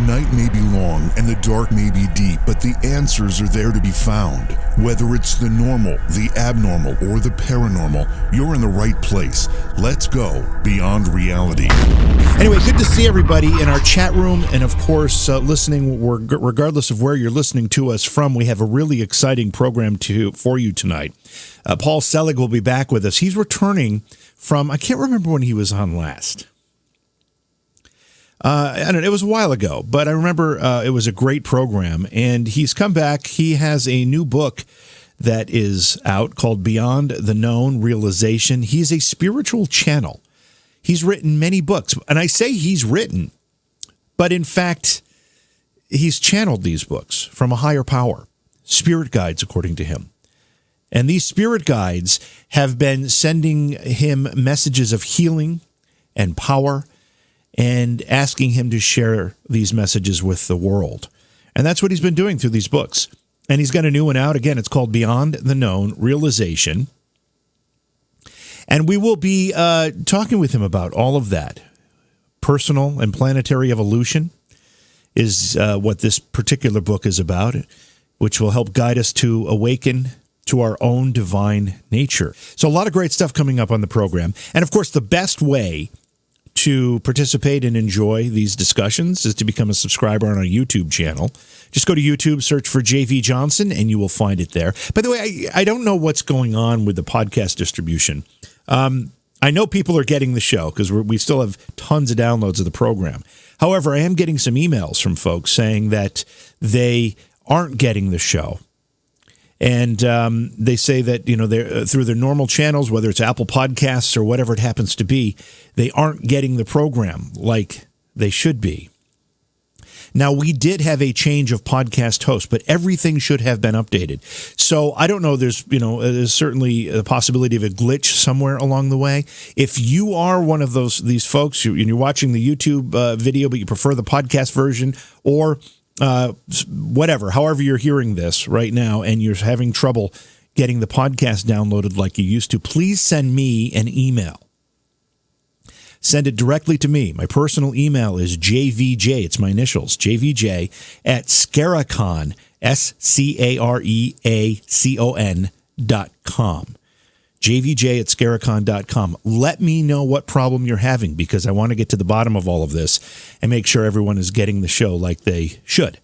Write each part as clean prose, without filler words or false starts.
night may be long and the dark may be deep, but the answers are there to be found. Whether it's the normal, the abnormal, or the paranormal, you're in the right place. Let's go beyond reality. Anyway, good to see everybody in our chat room, and of course, listening, regardless of where you're listening to us from. We have a really exciting program for you tonight. Paul Selig will be back with us. He's returning from, I can't remember when he was on last. I don't know, it was a while ago, but I remember it was a great program, and he's come back. He has a new book that is out called Beyond the Known Realization. He's a spiritual channel. He's written many books, and I say he's written, but in fact, he's channeled these books from a higher power, spirit guides, according to him. And these spirit guides have been sending him messages of healing and power and asking him to share these messages with the world. And that's what he's been doing through these books. And he's got a new one out. Again, it's called Beyond the Known Realization. And we will be talking with him about all of that. Personal and planetary evolution is what this particular book is about, which will help guide us to awaken to our own divine nature. So a lot of great stuff coming up on the program. And of course, the best way to participate and enjoy these discussions is to become a subscriber on our YouTube channel. Just go to YouTube, search for J.V. Johnson, and you will find it there. By the way, I don't know what's going on with the podcast distribution. I know people are getting the show because we still have tons of downloads of the program. However, I am getting some emails from folks saying that they aren't getting the show. And they say that, they're through their normal channels, whether it's Apple Podcasts or whatever it happens to be, they aren't getting the program like they should be. Now, we did have a change of podcast host, but everything should have been updated. So I don't know. There's certainly a possibility of a glitch somewhere along the way. If you are one of these folks and you're watching the YouTube video, but you prefer the podcast version, or whatever, however you're hearing this right now, and you're having trouble getting the podcast downloaded like you used to, please send me an email. Send it directly to me. My personal email is JVJ. It's my initials, JVJ at Scarecon, SCAREACON.com. JVJ at Scarecon.com. Let me know what problem you're having, because I want to get to the bottom of all of this and make sure everyone is getting the show like they should.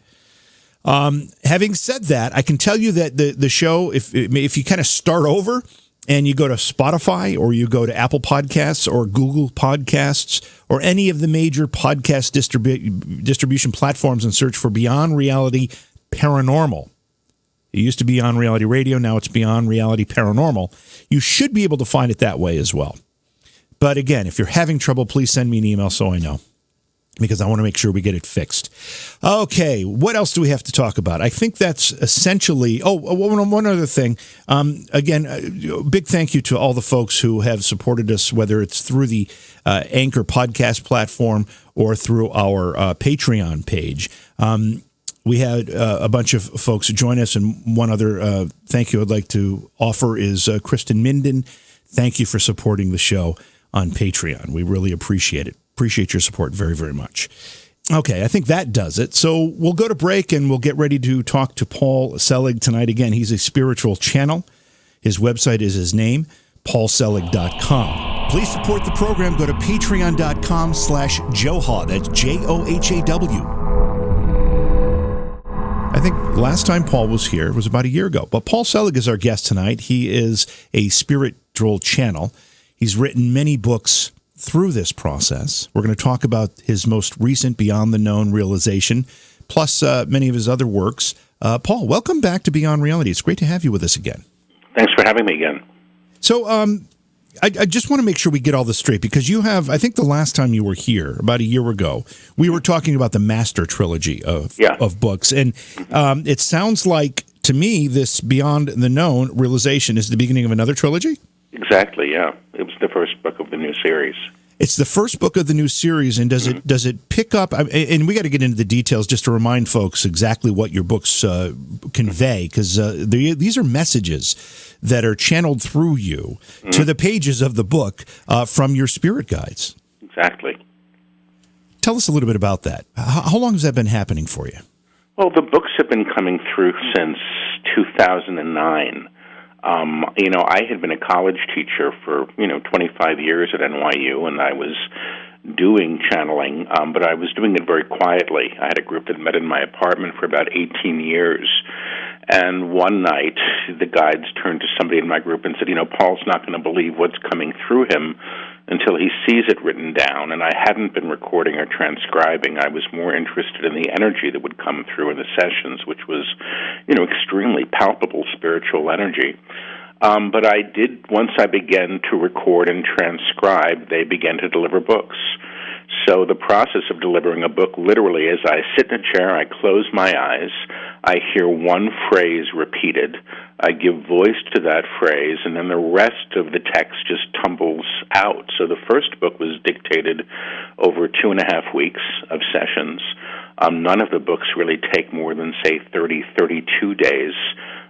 Having said that, I can tell you that the show, if you kind of start over and you go to Spotify or you go to Apple Podcasts or Google Podcasts or any of the major podcast distribution platforms and search for Beyond Reality Paranormal. It used to be Beyond Reality Radio. Now it's Beyond Reality Paranormal. You should be able to find it that way as well. But again, if you're having trouble, please send me an email so I know, because I want to make sure we get it fixed. Okay, what else do we have to talk about? I think that's essentially... one other thing. Again, big thank you to all the folks who have supported us, whether it's through the Anchor podcast platform or through our Patreon page. We had a bunch of folks join us, and one other thank you I'd like to offer is Kristen Minden. Thank you for supporting the show on Patreon. We really appreciate it. Appreciate your support very, very much. Okay, I think that does it. So we'll go to break, and we'll get ready to talk to Paul Selig tonight. Again, he's a spiritual channel. His website is his name, paulselig.com. Please support the program. Go to patreon.com/Johaw. That's JOHAW. I think last time Paul was here was about a year ago. But Paul Selig is our guest tonight. He is a spiritual channel. He's written many books through this process. We're going to talk about his most recent Beyond the Known Realization, plus many of his other works. Paul, welcome back to Beyond Reality. It's great to have you with us again. Thanks for having me again. So I just want to make sure we get all this straight, because you have, I think the last time you were here, about a year ago, we were talking about the Master Trilogy of books. And it sounds like, to me, this Beyond the Known Realization is the beginning of another trilogy? Exactly, yeah. It was the first book of the new series. It's the first book of the new series, and does it pick up? And we got to get into the details just to remind folks exactly what your books convey, because these are messages that are channeled through you to the pages of the book from your spirit guides. Exactly. Tell us a little bit about that. How long has that been happening for you? Well, the books have been coming through since 2009. I had been a college teacher for, 25 years at NYU, and I was doing channeling, but I was doing it very quietly. I had a group that met in my apartment for about 18 years, and one night the guides turned to somebody in my group and said, Paul's not going to believe what's coming through him until he sees it written down. And I hadn't been recording or transcribing. I was more interested in the energy that would come through in the sessions, which was, extremely palpable spiritual energy. But I did, once I began to record and transcribe, they began to deliver books. So the process of delivering a book literally is I sit in a chair, I close my eyes, I hear one phrase repeated, I give voice to that phrase, and then the rest of the text just tumbles out. So the first book was dictated over 2.5 weeks of sessions. None of the books really take more than, say, 32 days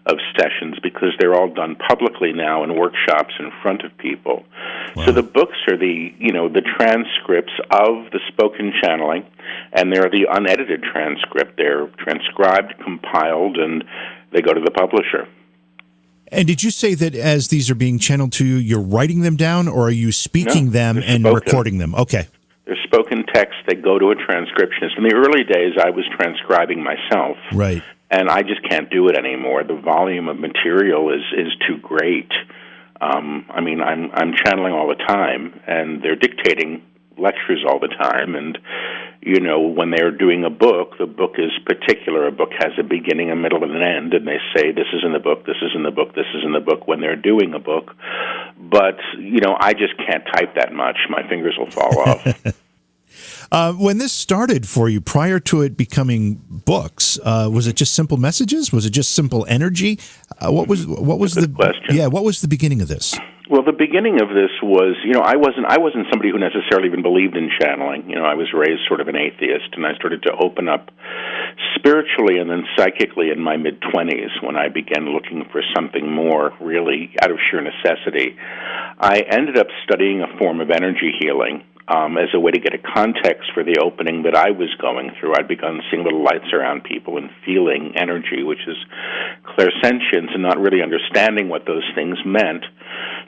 of sessions because they're all done publicly now in workshops in front of people. Wow. So the books are the transcripts of the spoken channeling, and they're the unedited transcript. They're transcribed, compiled, and they go to the publisher. And did you say that as these are being channeled to you, you're writing them down, or are you speaking them and recording them? Okay. They're spoken text. They go to a transcriptionist. In the early days, I was transcribing myself. Right. And I just can't do it anymore. The volume of material is too great. I'm channeling all the time, and they're dictating lectures all the time. And, when they're doing a book, the book is particular. A book has a beginning, a middle, and an end, and they say, this is in the book, this is in the book, this is in the book when they're doing a book. But, I just can't type that much. My fingers will fall off. When this started for you, prior to it becoming books, was it just simple messages? Was it just simple energy? What was the question? Yeah, what was the beginning of this? Well, the beginning of this was, I wasn't somebody who necessarily even believed in channeling. I was raised sort of an atheist, and I started to open up spiritually and then psychically in my mid-20s when I began looking for something more, really, out of sheer necessity. I ended up studying a form of energy healing as a way to get a context for the opening that I was going through. I'd begun seeing little lights around people and feeling energy, which is clairsentience, and not really understanding what those things meant.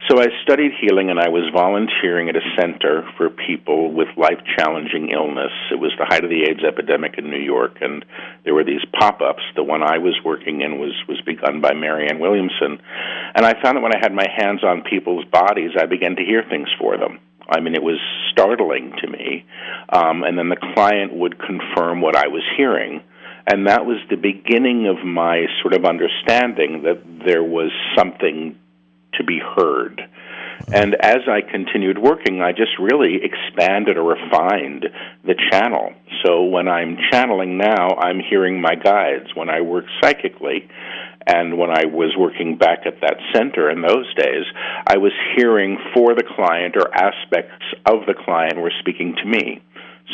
So I studied healing, and I was volunteering at a center for people with life-challenging illness. It was the height of the AIDS epidemic in New York, and there were these pop-ups. The one I was working in was begun by Marianne Williamson. And I found that when I had my hands on people's bodies, I began to hear things for them. It was startling to me. And then the client would confirm what I was hearing. And that was the beginning of my sort of understanding that there was something to be heard. And as I continued working, I just really expanded or refined the channel. So when I'm channeling now, I'm hearing my guides. When I work psychically, and when I was working back at that center in those days, I was hearing for the client, or aspects of the client were speaking to me.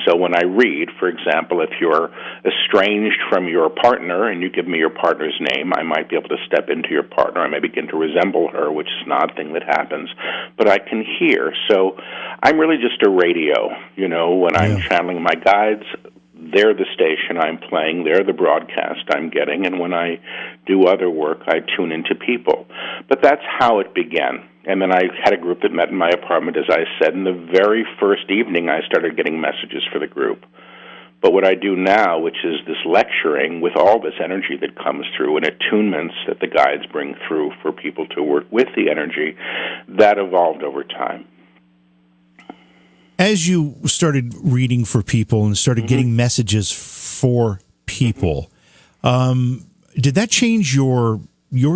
So when I read, for example, if you're estranged from your partner and you give me your partner's name, I might be able to step into your partner. I may begin to resemble her, which is an odd thing that happens. But I can hear. So I'm really just a radio. When I'm channeling my guides, they're the station I'm playing, they're the broadcast I'm getting, and when I do other work, I tune into people. But that's how it began. And then I had a group that met in my apartment, as I said, and the very first evening I started getting messages for the group. But what I do now, which is this lecturing with all this energy that comes through and attunements that the guides bring through for people to work with the energy, that evolved over time. As you started reading for people and started getting messages for people, did that change your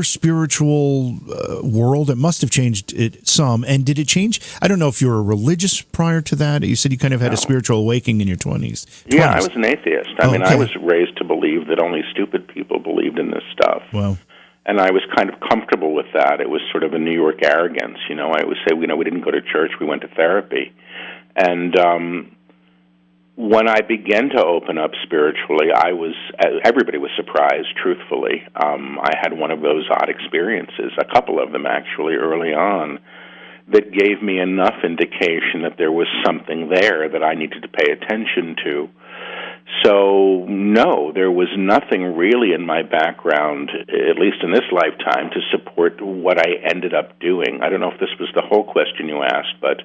spiritual world? It must have changed it some. And did it change? I don't know if you were religious prior to that. You said you kind of had a spiritual awakening in your 20s. Yeah, I was an atheist. I was raised to believe that only stupid people believed in this stuff. Wow. And I was kind of comfortable with that. It was sort of a New York arrogance. I always say, we didn't go to church, we went to therapy. And when I began to open up spiritually, everybody was surprised, truthfully. I had one of those odd experiences, a couple of them actually, early on. that gave me enough indication that there was something there that I needed to pay attention to. So, no, there was nothing really in my background, at least in this lifetime, to support what I ended up doing. I don't know if this was the whole question you asked, but...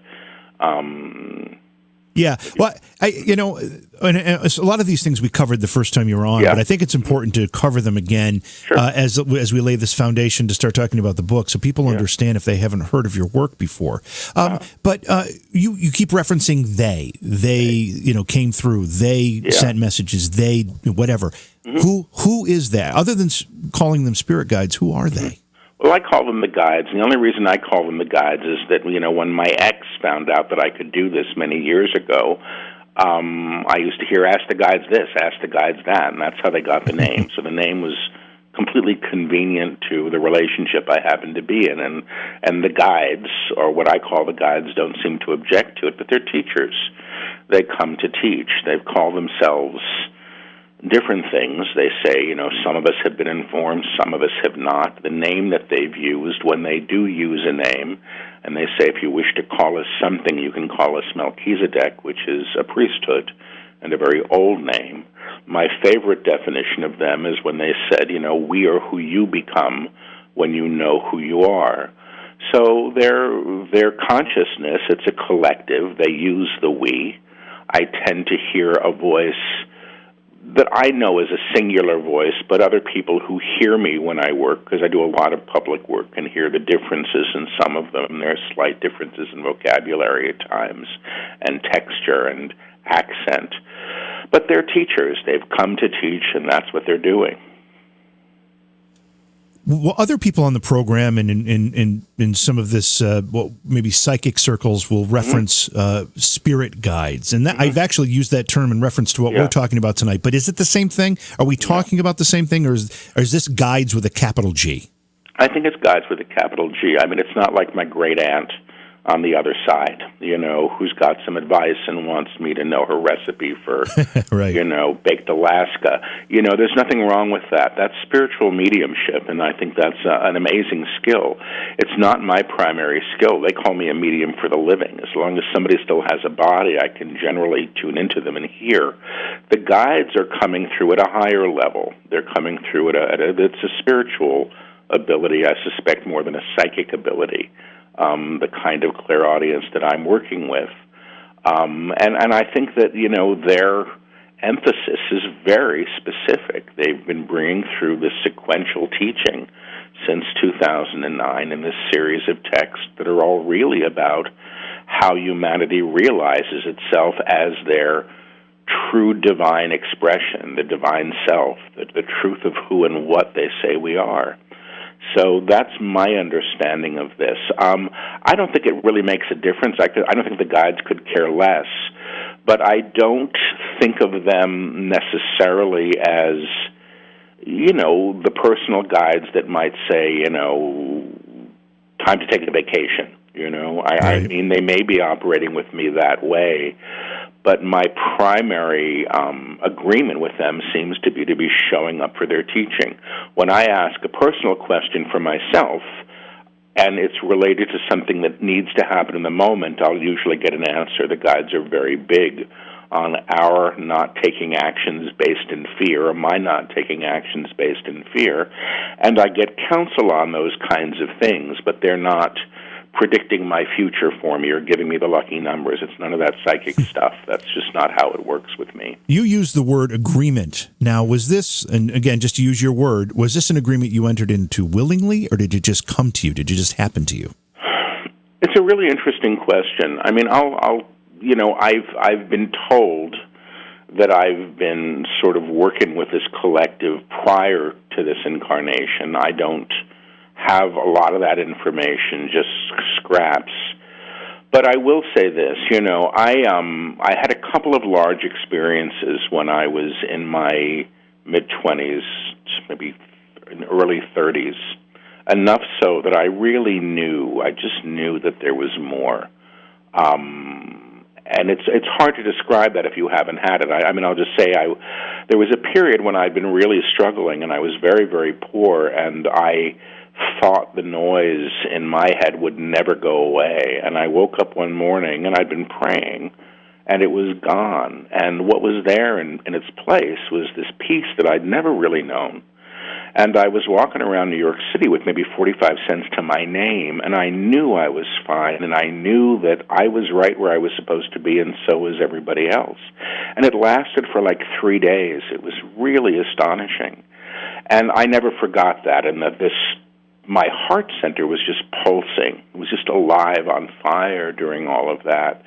Yeah, well, and a lot of these things we covered the first time you were on, but I think it's important to cover them again as we lay this foundation to start talking about the book, so people understand if they haven't heard of your work before. But you keep referencing they came through, they sent messages, they whatever. Who is that? Other than calling them spirit guides, who are they? Well, I call them the guides, and the only reason I call them the guides is that, when my ex found out that I could do this many years ago, I used to hear, ask the guides this, ask the guides that, and that's how they got the name. So the name was completely convenient to the relationship I happened to be in, and the guides, or what I call the guides, don't seem to object to it, but they're teachers. They come to teach. They call themselves different things. They say, some of us have been informed, some of us have not. The name that they've used, when they do use a name, and they say, if you wish to call us something, you can call us Melchizedek, which is a priesthood and a very old name. My favorite definition of them is when they said, we are who you become when you know who you are. So their consciousness, it's a collective. They use the we. I tend to hear a voice that I know is a singular voice, but other people who hear me when I work, because I do a lot of public work, can hear the differences in some of them. There are slight differences in vocabulary at times, and texture and accent. But they're teachers. They've come to teach, and that's what they're doing. Well, other people on the program and in some of this, maybe psychic circles will reference spirit guides. And that, I've actually used that term in reference to what we're talking about tonight. But is it the same thing? Are we talking about the same thing, or is this guides with a capital G? I think it's guides with a capital G. I mean, it's not like my great aunt on the other side, who's got some advice and wants me to know her recipe for, baked Alaska. There's nothing wrong with that. That's spiritual mediumship, and I think that's an amazing skill. It's not my primary skill. They call me a medium for the living. As long as somebody still has a body, I can generally tune into them and hear. The guides are coming through at a higher level. They're coming through it's a spiritual ability, I suspect, more than a psychic ability. The kind of clairaudience that I'm working with. And I think that, their emphasis is very specific. They've been bringing through this sequential teaching since 2009 in this series of texts that are all really about how humanity realizes itself as their true divine expression, the divine self, the truth of who and what they say we are. So that's my understanding of this. I don't think it really makes a difference. I don't think the guides could care less, but I don't think of them necessarily as, the personal guides that might say, time to take a vacation. I mean, they may be operating with me that way, but my primary agreement with them seems to be showing up for their teaching. When I ask a personal question for myself, and it's related to something that needs to happen in the moment, I'll usually get an answer. The guides are very big on our not taking actions based in fear, or my not taking actions based in fear, and I get counsel on those kinds of things, but they're not predicting my future for me or giving me the lucky numbers. It's none of that psychic stuff. That's just not how it works with me. You used the word agreement. Now, was this, and again, just to use your word, was this an agreement you entered into willingly, or did it just come to you? Did it just happen to you? It's a really interesting question. I mean, I've been told that I've been sort of working with this collective prior to this incarnation. I don't have a lot of that information, just scraps. But I will say this, I had a couple of large experiences when I was in my mid-20s, maybe early 30s, enough so that I really I just knew that there was more. And it's hard to describe that if you haven't had it. I mean, I'll just say there was a period when I'd been really struggling, and I was very, very poor, and I thought the noise in my head would never go away. And I woke up one morning, and I'd been praying, and it was gone. And what was there in its place was this peace that I'd never really known. And I was walking around New York City with maybe 45 cents to my name, and I knew I was fine, and I knew that I was right where I was supposed to be, and so was everybody else. And it lasted for like 3 days. It was really astonishing. And I never forgot that, and that my heart center was just pulsing. It was just alive, on fire during all of that.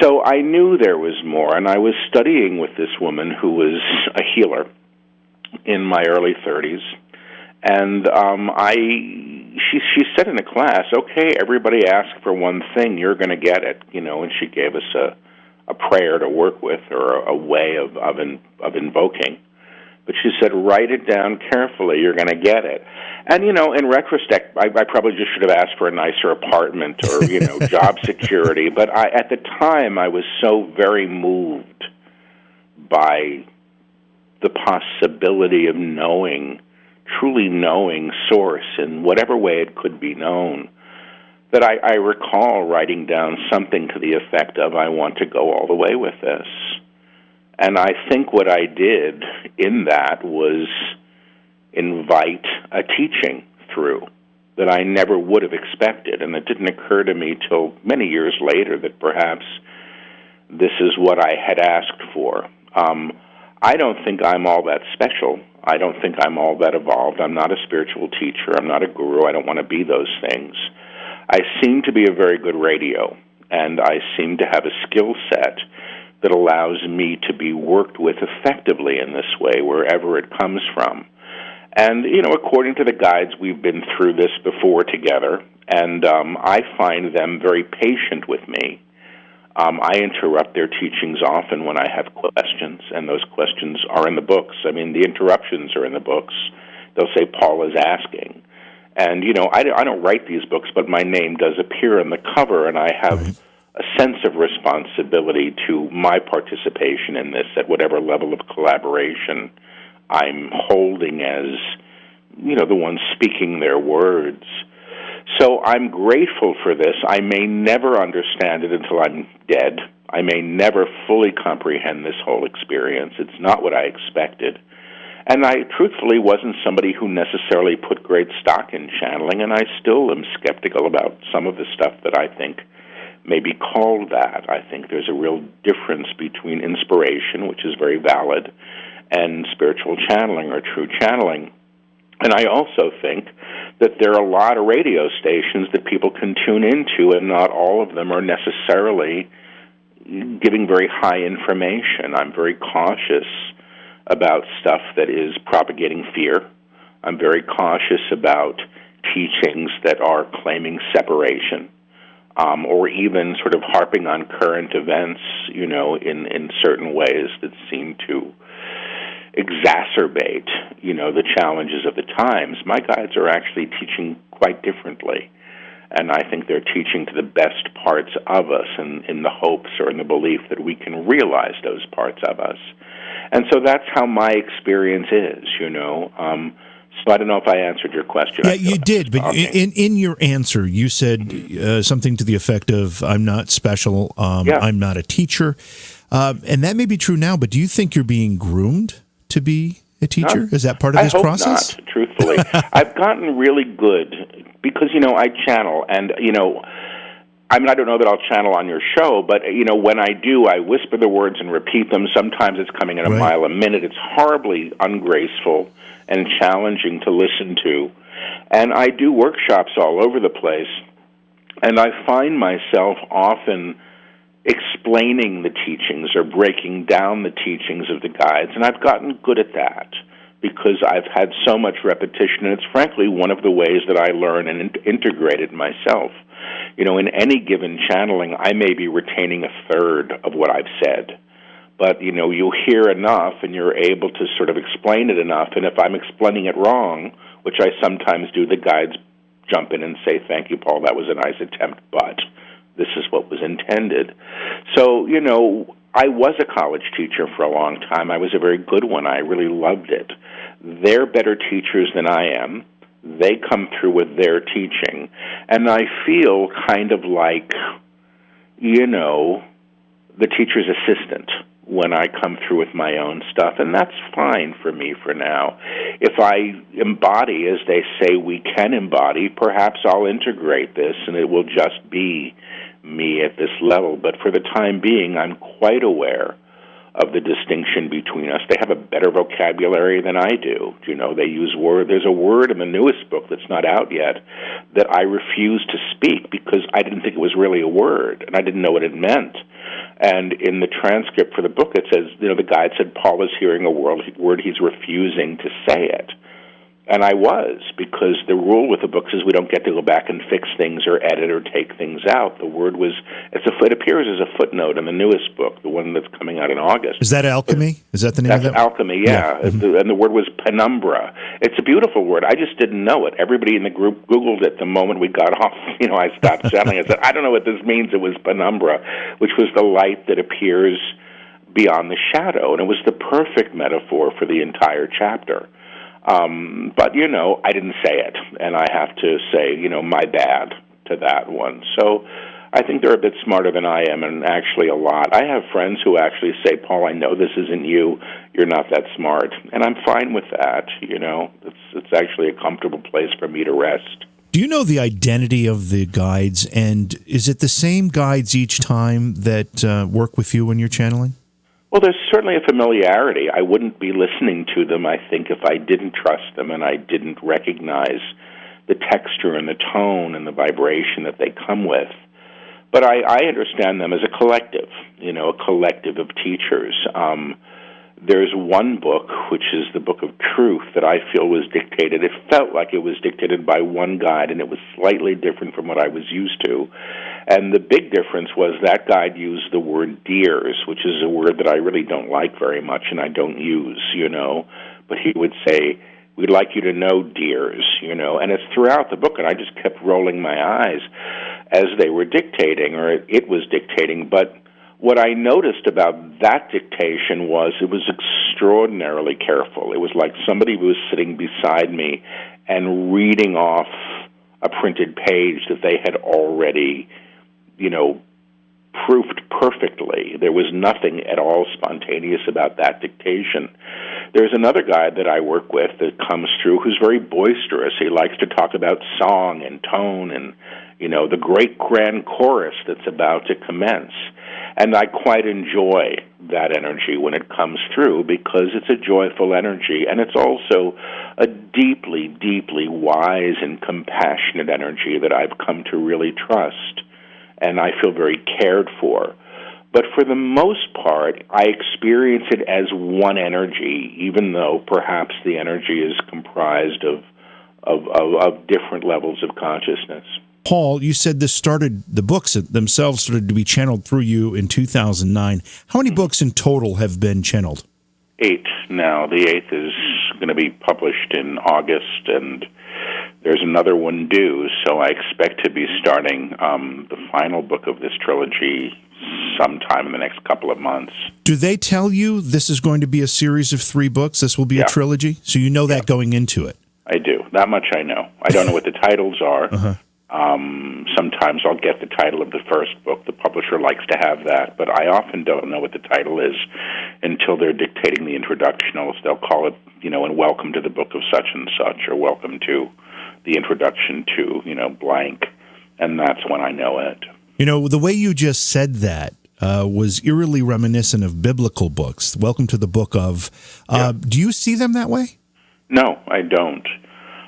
So I knew there was more, and I was studying with this woman who was a healer in my early 30s, and she said in a class, "Okay, everybody ask for one thing, you're going to get it," and she gave us a prayer to work with, or a way of invoking. But she said, "Write it down carefully, you're going to get it." And, in retrospect, I probably just should have asked for a nicer apartment or, job security. But at the time, I was so very moved by the possibility of truly knowing Source in whatever way it could be known, that I recall writing down something to the effect of, "I want to go all the way with this." And I think what I did in that was invite a teaching through that I never would have expected. And it didn't occur to me till many years later that perhaps this is what I had asked for. I don't think I'm all that special. I don't think I'm all that evolved. I'm not a spiritual teacher. I'm not a guru. I don't want to be those things. I seem to be a very good radio, and I seem to have a skill set that allows me to be worked with effectively in this way, wherever it comes from. And, according to the guides, we've been through this before together, and I find them very patient with me. I interrupt their teachings often when I have questions, and those questions are in the books. I mean, the interruptions are in the books. They'll say, "Paul is asking." And, I don't write these books, but my name does appear on the cover, and I have a sense of responsibility to my participation in this at whatever level of collaboration I'm holding as, the one speaking their words. So I'm grateful for this. I may never understand it until I'm dead. I may never fully comprehend this whole experience. It's not what I expected. And I truthfully wasn't somebody who necessarily put great stock in channeling, and I still am skeptical about some of the stuff that I think may be called that. I think there's a real difference between inspiration, which is very valid, and spiritual channeling or true channeling. And I also think that there are a lot of radio stations that people can tune into, and not all of them are necessarily giving very high information. I'm very cautious about stuff that is propagating fear. I'm very cautious about teachings that are claiming separation, or even sort of harping on current events, in certain ways that seem to exacerbate, the challenges of the times. My guides are actually teaching quite differently, and I think they're teaching to the best parts of us in the hopes or in the belief that we can realize those parts of us. And so that's how my experience is, So I don't know if I answered your question. Yeah, you did, but in your answer, you said something to the effect of, "I'm not special, I'm not a teacher." And that may be true now, but do you think you're being groomed to be a teacher? Is that part of this process? I hope not, truthfully. I've gotten really good because, I channel, and, I don't know that I'll channel on your show, but, when I do, I whisper the words and repeat them. Sometimes it's coming in a mile a minute. It's horribly ungraceful and challenging to listen to. And I do workshops all over the place, and I find myself often explaining the teachings or breaking down the teachings of the guides, and I've gotten good at that because I've had so much repetition, and it's frankly one of the ways that I learn and integrate it myself. In any given channeling, I may be retaining a third of what I've said, but, you hear enough and you're able to sort of explain it enough, and if I'm explaining it wrong, which I sometimes do, the guides jump in and say, "Thank you, Paul, that was a nice attempt, but this is what was intended." So, I was a college teacher for a long time. I was a very good one. I really loved it. They're better teachers than I am. They come through with their teaching, and I feel kind of like, the teacher's assistant when I come through with my own stuff, and that's fine for me for now. If I embody, as they say we can embody, perhaps I'll integrate this, and it will just be me at this level. But for the time being, I'm quite aware of the distinction between us. They have a better vocabulary than I do. They use there's a word in the newest book that's not out yet that I refuse to speak because I didn't think it was really a word, and I didn't know what it meant. And in the transcript for the book, it says, the guide said, Paul is hearing a word, he's refusing to say it. And I was, because the rule with the books is we don't get to go back and fix things or edit or take things out. The word was, it appears as a footnote in the newest book, the one that's coming out in August. Is that alchemy? Is that the name of that? That's alchemy, yeah. Mm-hmm. And the word was penumbra. It's a beautiful word. I just didn't know it. Everybody in the group Googled it the moment we got off. I stopped channeling. I said, I don't know what this means. It was penumbra, which was the light that appears beyond the shadow. And it was the perfect metaphor for the entire chapter. But, I didn't say it, and I have to say, my bad to that one. So I think they're a bit smarter than I am, and actually a lot. I have friends who actually say, Paul, I know this isn't you. You're not that smart. And I'm fine with that, It's actually a comfortable place for me to rest. Do you know the identity of the guides, and is it the same guides each time that work with you when you're channeling? Well, there's certainly a familiarity. I wouldn't be listening to them, I think, if I didn't trust them and I didn't recognize the texture and the tone and the vibration that they come with. But I understand them as a collective, a collective of teachers. There's one book, which is the Book of Truth, that I feel was dictated. It felt like it was dictated by one guide, and it was slightly different from what I was used to. And the big difference was that guide used the word dears, which is a word that I really don't like very much and I don't use, But he would say, we'd like you to know, dears, And it's throughout the book, and I just kept rolling my eyes as they were dictating, or it was dictating. But what I noticed about that dictation was it was extraordinarily careful. It was like somebody was sitting beside me and reading off a printed page that they had already, proofed perfectly. There was nothing at all spontaneous about that dictation. There's another guy that I work with that comes through who's very boisterous. He likes to talk about song and tone and, the great grand chorus that's about to commence. And I quite enjoy that energy when it comes through because it's a joyful energy, and it's also a deeply, deeply wise and compassionate energy that I've come to really trust, and I feel very cared for. But for the most part, I experience it as one energy, even though perhaps the energy is comprised of different levels of consciousness. Paul, you said the books themselves started to be channeled through you in 2009. How many books in total have been channeled? 8 now. The 8th is going to be published in August, and there's another one due, so I expect to be starting the final book of this trilogy sometime in the next couple of months. Do they tell you this is going to be a series of 3 books? This will be a trilogy? So you know that going into it? I do. That much I know. I don't know what the titles are. Uh-huh. Sometimes I'll get the title of the first book. The publisher likes to have that, but I often don't know what the title is until they're dictating the introduction. They'll call it, and welcome to the book of such and such, or welcome to the introduction to, blank, and that's when I know it. The way you just said that was eerily reminiscent of biblical books. Welcome to the book of. Do you see them that way? No, I don't.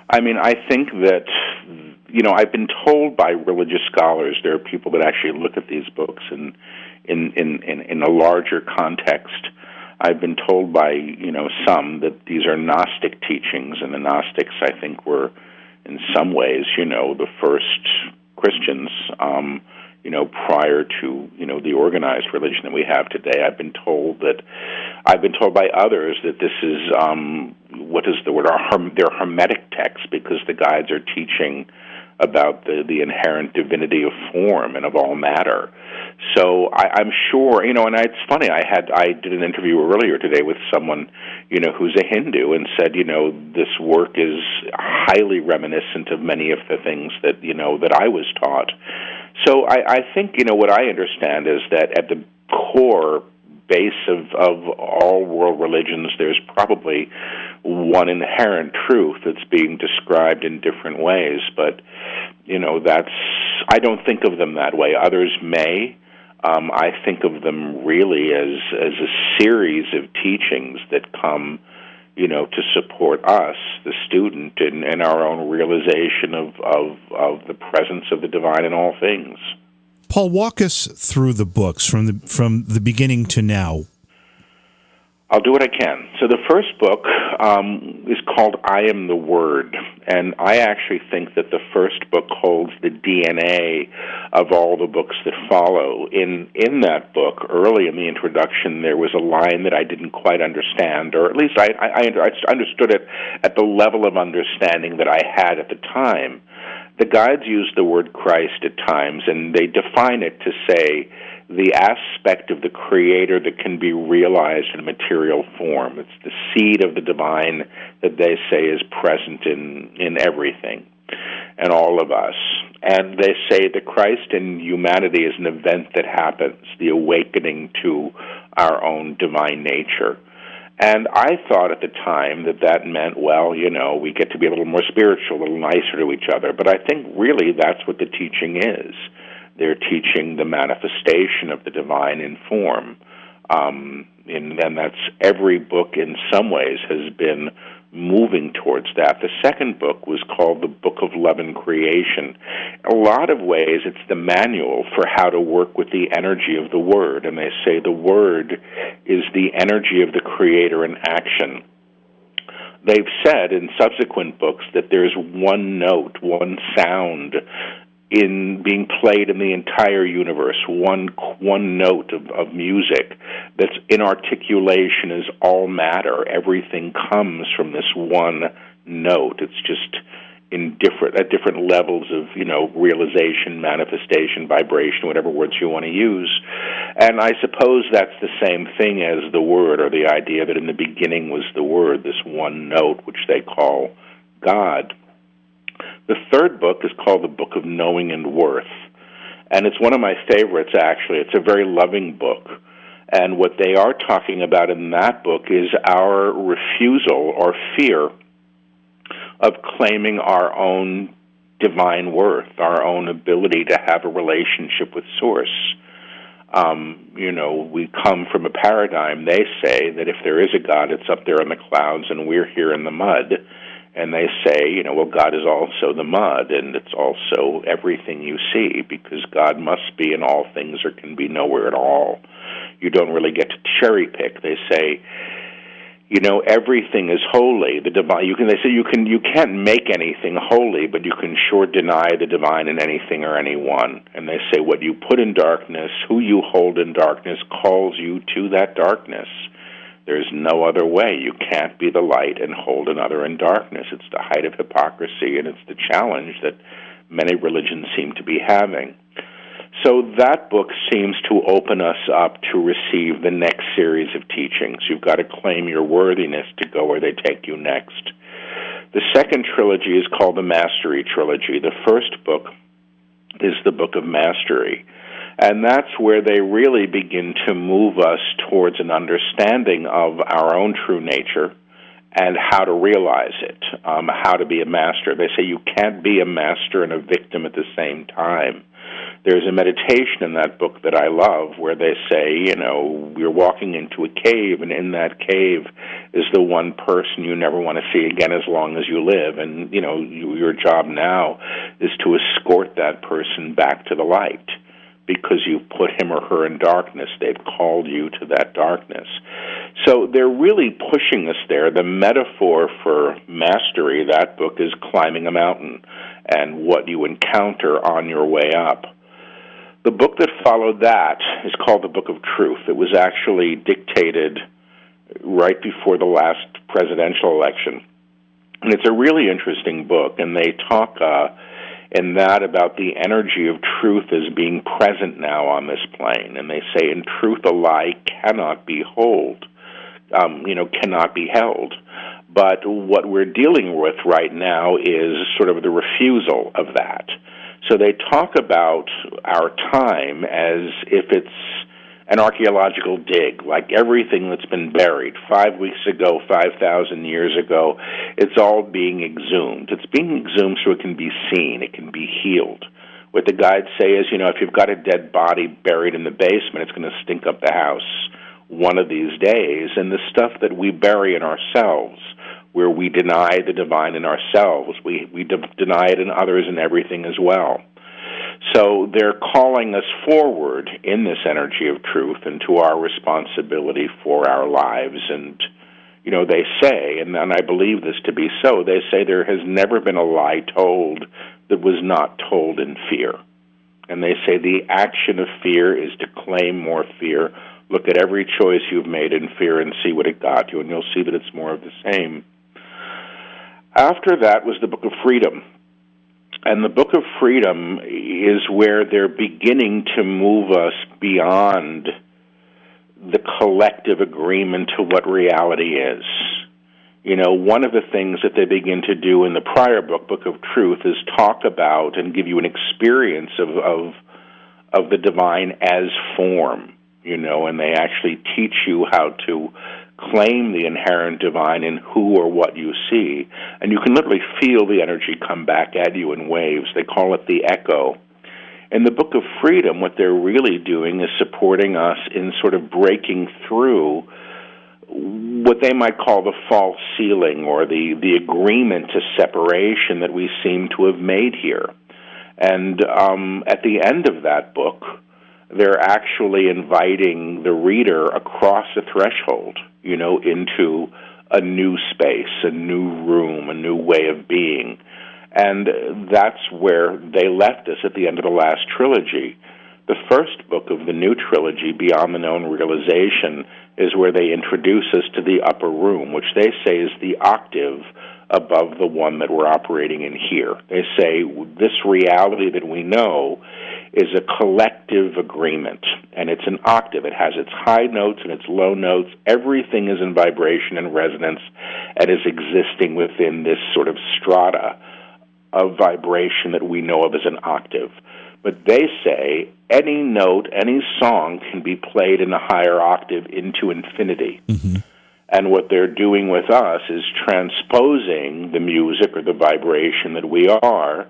I mean, I think that, I've been told by religious scholars, there are people that actually look at these books in a larger context. I've been told by, some that these are Gnostic teachings, and the Gnostics, I think, were in some ways, the first Christians, prior to, the organized religion that we have today. I've been told by others that this is, what is the word, they're hermetic texts, because the guides are teaching about the inherent divinity of form and of all matter. So I'm sure, and it's funny, I did an interview earlier today with someone, who's a Hindu, and said, this work is highly reminiscent of many of the things that, that I was taught. So I think, what I understand is that at the core base of all world religions, there's probably one inherent truth that's being described in different ways, but I don't think of them that way. Others may. I think of them really as a series of teachings that come, to support us, the student, in our own realization of the presence of the divine in all things. Paul, walk us through the books from the beginning to now. I'll do what I can. So the first book is called I Am the Word, and I actually think that the first book holds the DNA of all the books that follow. In that book, early in the introduction, there was a line that I didn't quite understand, or at least I understood it at the level of understanding that I had at the time. The guides use the word Christ at times, and they define it to say the aspect of the Creator that can be realized in material form. It's the seed of the divine that they say is present in everything and all of us. And they say that Christ in humanity is an event that happens, the awakening to our own divine nature. And I thought at the time that meant, well, we get to be a little more spiritual, a little nicer to each other. But I think really that's what the teaching is. They're teaching the manifestation of the divine in form. And that's every book in some ways has been moving towards that. The second book was called The Book of Love and Creation. In a lot of ways, it's the manual for how to work with the energy of the Word. And they say the Word is the energy of the Creator in action. They've said in subsequent books that there's one note, one sound in being played in the entire universe, one note of music that's in articulation is all matter. Everything comes from this one note. It's just at different levels of realization, manifestation, vibration, whatever words you want to use. And I suppose that's the same thing as the Word, or the idea that in the beginning was the Word, this one note which they call God. The third book is called The Book of Knowing and Worth, and it's one of my favorites, actually. It's a very loving book, and what they are talking about in that book is our refusal or fear of claiming our own divine worth, our own ability to have a relationship with Source. We come from a paradigm, they say, that if there is a God, it's up there in the clouds and we're here in the mud. And they say, well, God is also the mud, and it's also everything you see, because God must be in all things or can be nowhere at all. You don't really get to cherry pick. They say, everything is holy. The divine. They say you can't make anything holy, but you can sure deny the divine in anything or anyone. And they say what you put in darkness, who you hold in darkness, calls you to that darkness. There's no other way. You can't be the light and hold another in darkness. It's the height of hypocrisy, and it's the challenge that many religions seem to be having. So that book seems to open us up to receive the next series of teachings. You've got to claim your worthiness to go where they take you next. The second trilogy is called the Mastery Trilogy. The first book is the Book of Mastery. And that's where they really begin to move us towards an understanding of our own true nature and how to realize it, how to be a master. They say you can't be a master and a victim at the same time. There's a meditation in that book that I love where they say, you're walking into a cave, and in that cave is the one person you never want to see again as long as you live. And, your job now is to escort that person back to the light, because you put him or her in darkness. They've called you to that darkness. So they're really pushing us there. The metaphor for mastery, that book, is climbing a mountain and what you encounter on your way up. The book that followed that is called The Book of Truth. It was actually dictated right before the last presidential election. And it's a really interesting book, and they talk and that about the energy of truth as being present now on this plane. And they say, in truth, a lie cannot be cannot be held. But what we're dealing with right now is sort of the refusal of that. So they talk about our time as if it's an archaeological dig, like everything that's been buried 5 weeks ago, 5,000 years ago, it's all being exhumed. It's being exhumed so it can be seen, it can be healed. What the guides say is, if you've got a dead body buried in the basement, it's going to stink up the house one of these days. And the stuff that we bury in ourselves, where we deny the divine in ourselves, we deny it in others and everything as well. So they're calling us forward in this energy of truth and to our responsibility for our lives. And, they say, and I believe this to be so, they say there has never been a lie told that was not told in fear. And they say the action of fear is to claim more fear. Look at every choice you've made in fear and see what it got you, and you'll see that it's more of the same. After that was the Book of Freedom. And the Book of Freedom is where they're beginning to move us beyond the collective agreement to what reality is. One of the things that they begin to do in the prior book, Book of Truth, is talk about and give you an experience of the divine as form, and they actually teach you how to claim the inherent divine in who or what you see, and you can literally feel the energy come back at you in waves. They call it the echo. In the Book of Freedom, what they're really doing is supporting us in sort of breaking through what they might call the false ceiling or the agreement to separation that we seem to have made here. And at the end of that book, they're actually inviting the reader across a threshold, into a new space, a new room, a new way of being. And that's where they left us at the end of the last trilogy. The first book of the new trilogy, Beyond the Known Realization, is where they introduce us to the upper room, which they say is the octave above the one that we're operating in here. They say this reality that we know is a collective agreement, and it's an octave. It has its high notes and its low notes. Everything is in vibration and resonance and is existing within this sort of strata of vibration that we know of as an octave. But they say any note, any song can be played in a higher octave into infinity. Mm-hmm. And what they're doing with us is transposing the music or the vibration that we are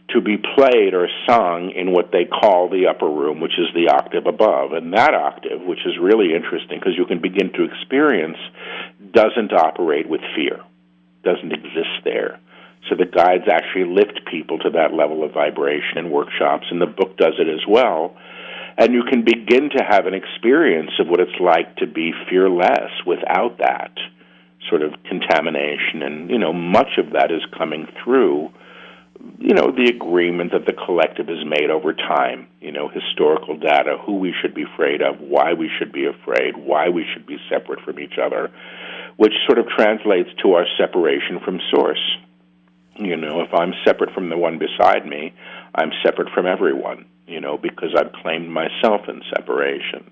to be played or sung in what they call the upper room, which is the octave above. And that octave, which is really interesting because you can begin to experience, doesn't operate with fear, doesn't exist there. So the guides actually lift people to that level of vibration in workshops, and the book does it as well. And you can begin to have an experience of what it's like to be fearless without that sort of contamination. And, much of that is coming through, the agreement that the collective has made over time, historical data, who we should be afraid of, why we should be afraid, why we should be separate from each other, which sort of translates to our separation from source. If I'm separate from the one beside me, I'm separate from everyone, because I've claimed myself in separation.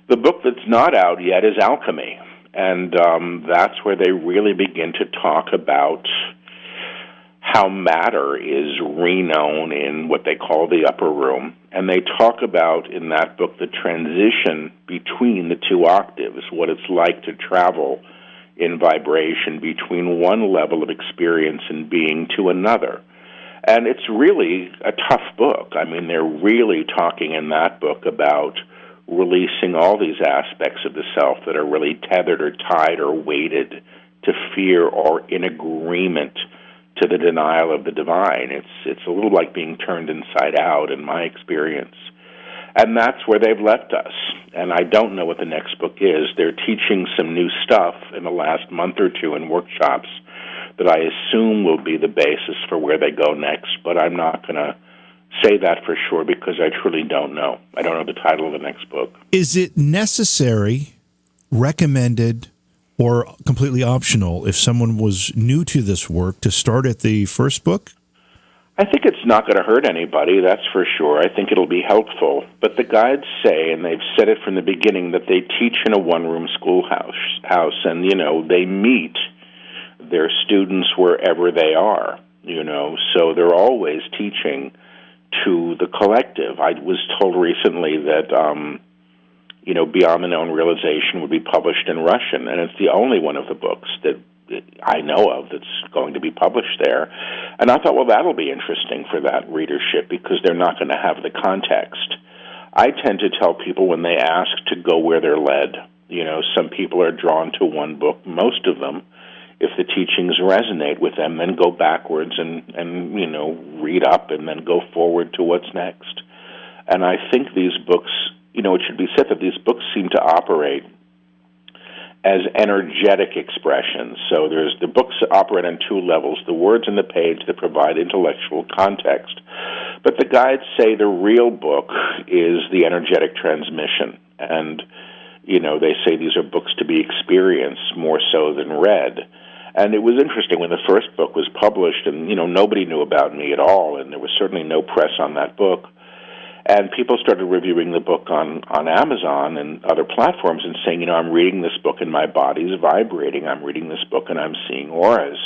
The book that's not out yet is Alchemy, and that's where they really begin to talk about how matter is reknown in what they call the upper room, and they talk about in that book the transition between the two octaves, what it's like to travel in vibration between one level of experience and being to another. And it's really a tough book. I mean, they're really talking in that book about releasing all these aspects of the self that are really tethered or tied or weighted to fear or in agreement to the denial of the divine. It's a little like being turned inside out in my experience. And that's where they've left us. And I don't know what the next book is. They're teaching some new stuff in the last month or two in workshops that I assume will be the basis for where they go next, but I'm not going to say that for sure because I truly don't know. I don't know the title of the next book. Is it necessary, recommended, or completely optional if someone was new to this work to start at the first book? I think it's not going to hurt anybody, that's for sure. I think it'll be helpful. But the guides say, and they've said it from the beginning, that they teach in a one-room schoolhouse, and, they meet their students wherever they are, so they're always teaching to the collective. I was told recently that, Beyond the Known Realization would be published in Russian, and it's the only one of the books that I know of that's going to be published there. And I thought, well, that'll be interesting for that readership because they're not going to have the context. I tend to tell people when they ask to go where they're led. Some people are drawn to one book, most of them. If the teachings resonate with them, then go backwards and read up and then go forward to what's next. And I think these books, it should be said that these books seem to operate as energetic expressions. So the books operate on two levels, the words on the page that provide intellectual context. But the guides say the real book is the energetic transmission. And, they say these are books to be experienced more so than read. And it was interesting when the first book was published, and, nobody knew about me at all, and there was certainly no press on that book. And people started reviewing the book on Amazon and other platforms and saying, I'm reading this book and my body's vibrating. I'm reading this book and I'm seeing auras.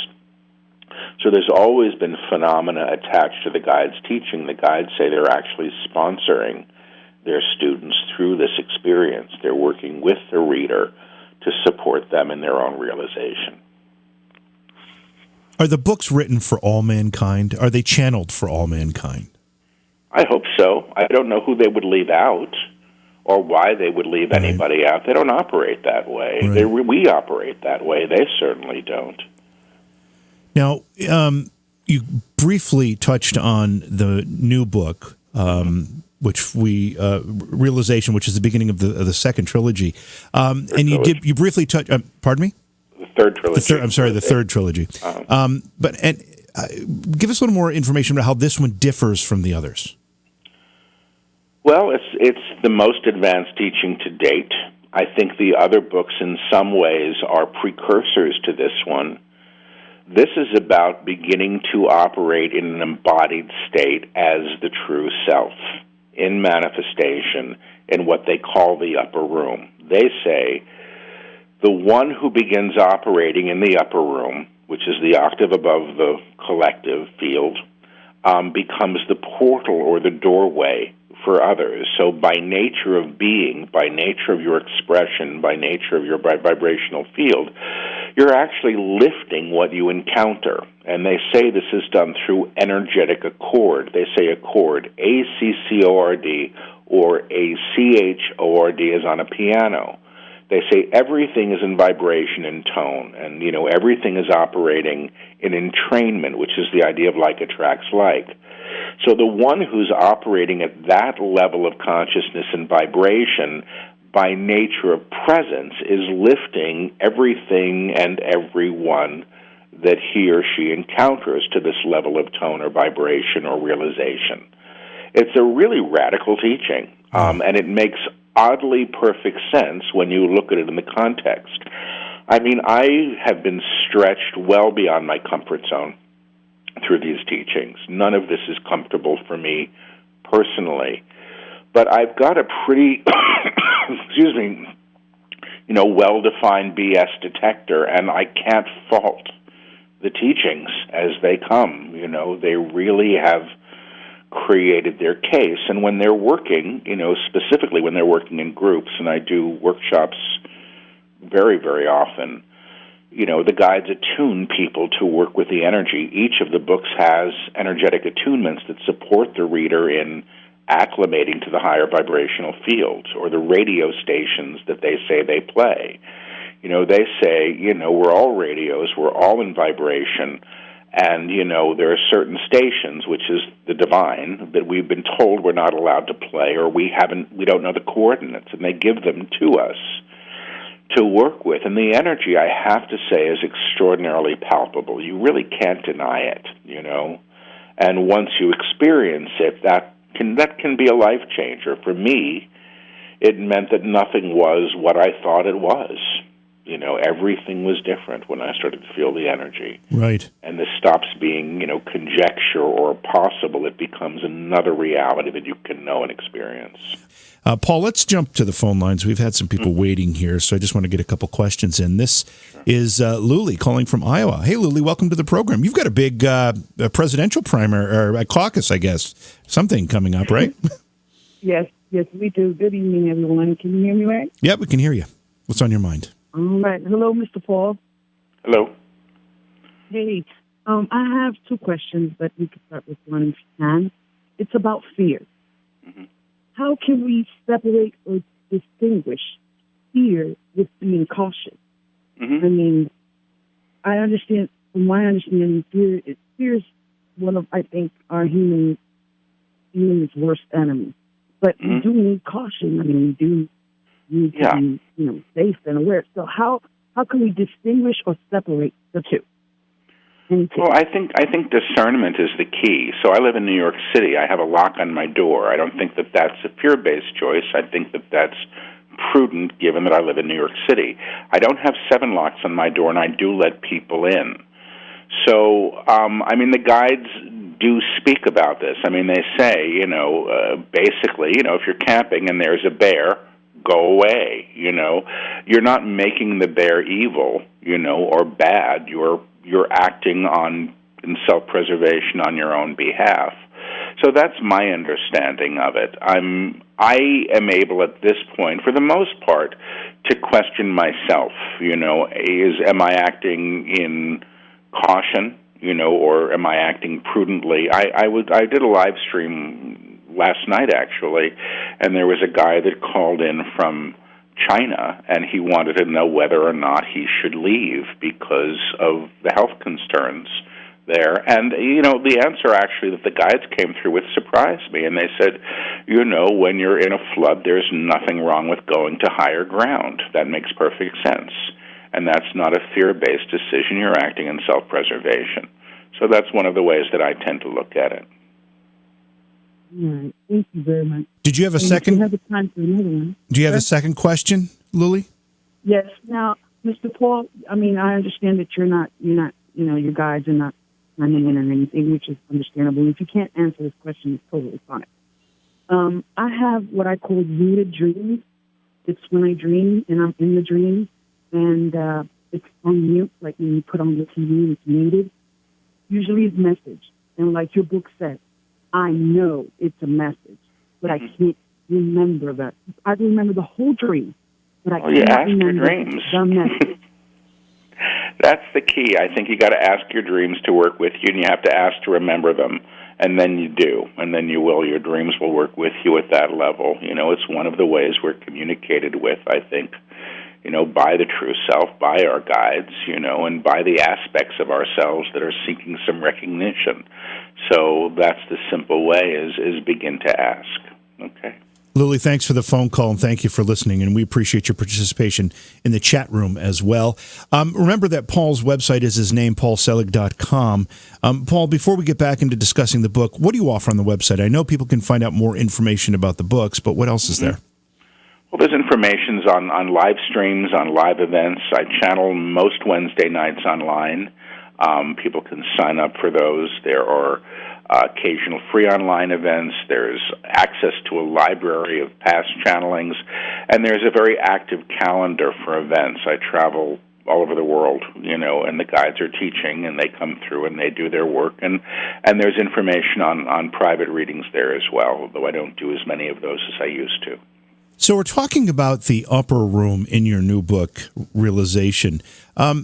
So there's always been phenomena attached to the guides' teaching. The guides say they're actually sponsoring their students through this experience. They're working with the reader to support them in their own realization. Are the books written for all mankind? Are they channeled for all mankind? I hope so. I don't know who they would leave out or why they would leave anybody out. They don't operate that way. Right. We operate that way. They certainly don't. Now, you briefly touched on the new book, which Realization, which is the beginning of the second trilogy. And you briefly touched, pardon me? The third trilogy. The third trilogy. Give us a little more information about how this one differs from the others. Well, it's the most advanced teaching to date. I think the other books in some ways are precursors to this one. This is about beginning to operate in an embodied state as the true self, in manifestation, in what they call the upper room. They say the one who begins operating in the upper room, which is the octave above the collective field, becomes the portal or the doorway for others. So by nature of being, by nature of your expression, by nature of your vibrational field, you're actually lifting what you encounter. And they say this is done through energetic accord. They say accord, A-C-C-O-R-D, or A-C-H-O-R-D as on a piano. They say everything is in vibration and tone, and, everything is operating in entrainment, which is the idea of like attracts like. So the one who's operating at that level of consciousness and vibration, by nature of presence, is lifting everything and everyone that he or she encounters to this level of tone or vibration or realization. It's a really radical teaching, and it makes oddly perfect sense when you look at it in the context. I mean, I have been stretched well beyond my comfort zone through these teachings. None of this is comfortable for me personally, but I've got a pretty, well-defined BS detector, and I can't fault the teachings as they come. They really have created their case. And when they're working, specifically when they're working in groups, and I do workshops very, very often, the guides attune people to work with the energy. Each of the books has energetic attunements that support the reader in acclimating to the higher vibrational fields or the radio stations that they say they play. They say, we're all radios, we're all in vibration, and, there are certain stations, which is the divine, that we've been told we're not allowed to play, or we don't know the coordinates, and they give them to us to work with. And the energy, I have to say, is extraordinarily palpable. You really can't deny it, And once you experience it, that can be a life changer. For me, it meant that nothing was what I thought it was. Everything was different when I started to feel the energy. Right. And this stops being, conjecture or possible. It becomes another reality that you can know and experience. Paul, let's jump to the phone lines. We've had some people waiting here, so I just want to get a couple questions in. This is Luli calling from Iowa. Hey, Luli, welcome to the program. You've got a big presidential primary, or a caucus, I guess, something coming up, right? Yes, we do. Good evening, everyone. Can you hear me right? Yeah, we can hear you. What's on your mind? All right. Hello, Mr. Paul. Hello. Hey, I have two questions, but we can start with one if you can. It's about fear. Mm-hmm. How can we separate or distinguish fear with being cautious? Mm-hmm. I mean, I understand, from my understanding, fear is one of, I think, our human's worst enemy. But we do need caution. I mean, we do need to be, safe and aware. So how can we distinguish or separate the two? Well, I think discernment is the key. So I live in New York City. I have a lock on my door. I don't think that that's a fear-based choice. I think that that's prudent, given that I live in New York City. I don't have 7 locks on my door, and I do let people in. So, the guides do speak about this. I mean, they say, basically, if you're camping and there's a bear, go away. You're not making the bear evil, or bad. You're acting in self-preservation on your own behalf. So that's my understanding of it. I am able at this point, for the most part, to question myself. Am I acting in caution, or am I acting prudently? I did a live stream last night, actually, and there was a guy that called in from China, and he wanted to know whether or not he should leave because of the health concerns there. And, the answer actually that the guides came through with surprised me, and they said, when you're in a flood, there's nothing wrong with going to higher ground. That makes perfect sense. And that's not a fear-based decision. You're acting in self-preservation. So that's one of the ways that I tend to look at it. All right. Thank you very much. Did you have a second? We have time for another one. Do you have a second question, Luli? Yes. Now, Mr. Paul, I understand that you're not, your guides are not running in or anything, which is understandable. If you can't answer this question, it's totally fine. I have what I call muted dreams. It's when I dream and I'm in the dream, and it's on mute, like when you put on the TV and it's muted. Usually it's message. And like your book said, I know it's a message, but I can't remember that. I remember the whole dream, but I can't remember the message. That's the key. I think you got to ask your dreams to work with you, and you have to ask to remember them, and then you do, and then you will. Your dreams will work with you at that level. It's one of the ways we're communicated with, I think, by the true self, by our guides, and by the aspects of ourselves that are seeking some recognition. So that's the simple way, is begin to ask. Okay. Luli, thanks for the phone call, and thank you for listening, and we appreciate your participation in the chat room as well. Remember that Paul's website is his name, paulselig.com. Paul, before we get back into discussing the book, what do you offer on the website? I know people can find out more information about the books, but what else is there? Well, there's information on live streams, on live events. I channel most Wednesday nights online. People can sign up for those. There are occasional free online events. There's access to a library of past channelings. And there's a very active calendar for events. I travel all over the world, and the guides are teaching, and they come through and they do their work. And there's information on private readings there as well, although I don't do as many of those as I used to. So we're talking about the upper room in your new book, Realization. How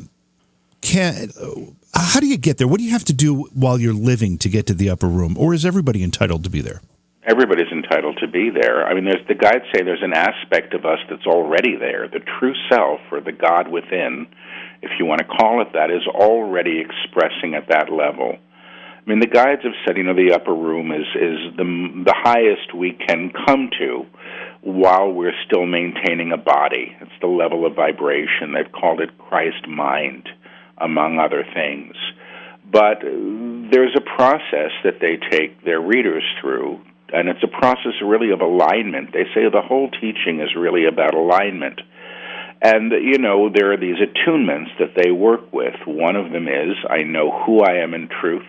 do you get there? What do you have to do while you're living to get to the upper room? Or is everybody entitled to be there? Everybody's entitled to be there. The guides say there's an aspect of us that's already there. The true self, or the God within, if you want to call it that, is already expressing at that level. The guides have said, the upper room is the highest we can come to while we're still maintaining a body. It's the level of vibration. They've called it Christ mind, among other things. But there's a process that they take their readers through, and it's a process really of alignment. They say the whole teaching is really about alignment. And, there are these attunements that they work with. One of them is, I know who I am in truth.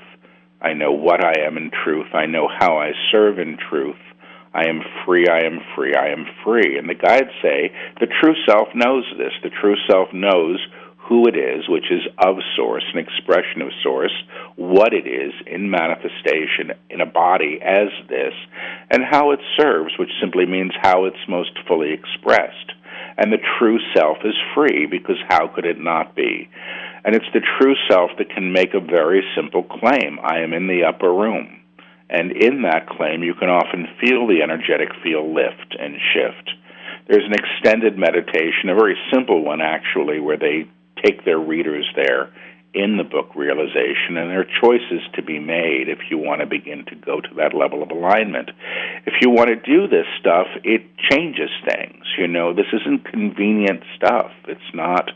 I know what I am in truth. I know how I serve in truth. I am free, I am free, I am free. And the guides say the true self knows this. The true self knows who it is, which is of Source, an expression of Source, what it is in manifestation in a body as this, and how it serves, which simply means how it's most fully expressed. And the true self is free, because how could it not be? And it's the true self that can make a very simple claim. I am in the upper room. And in that claim, you can often feel the energetic field lift and shift. There's an extended meditation, a very simple one actually, where they take their readers there in the book Realization, and there are choices to be made if you want to begin to go to that level of alignment. If you want to do this stuff, it changes things. This isn't convenient stuff. It's not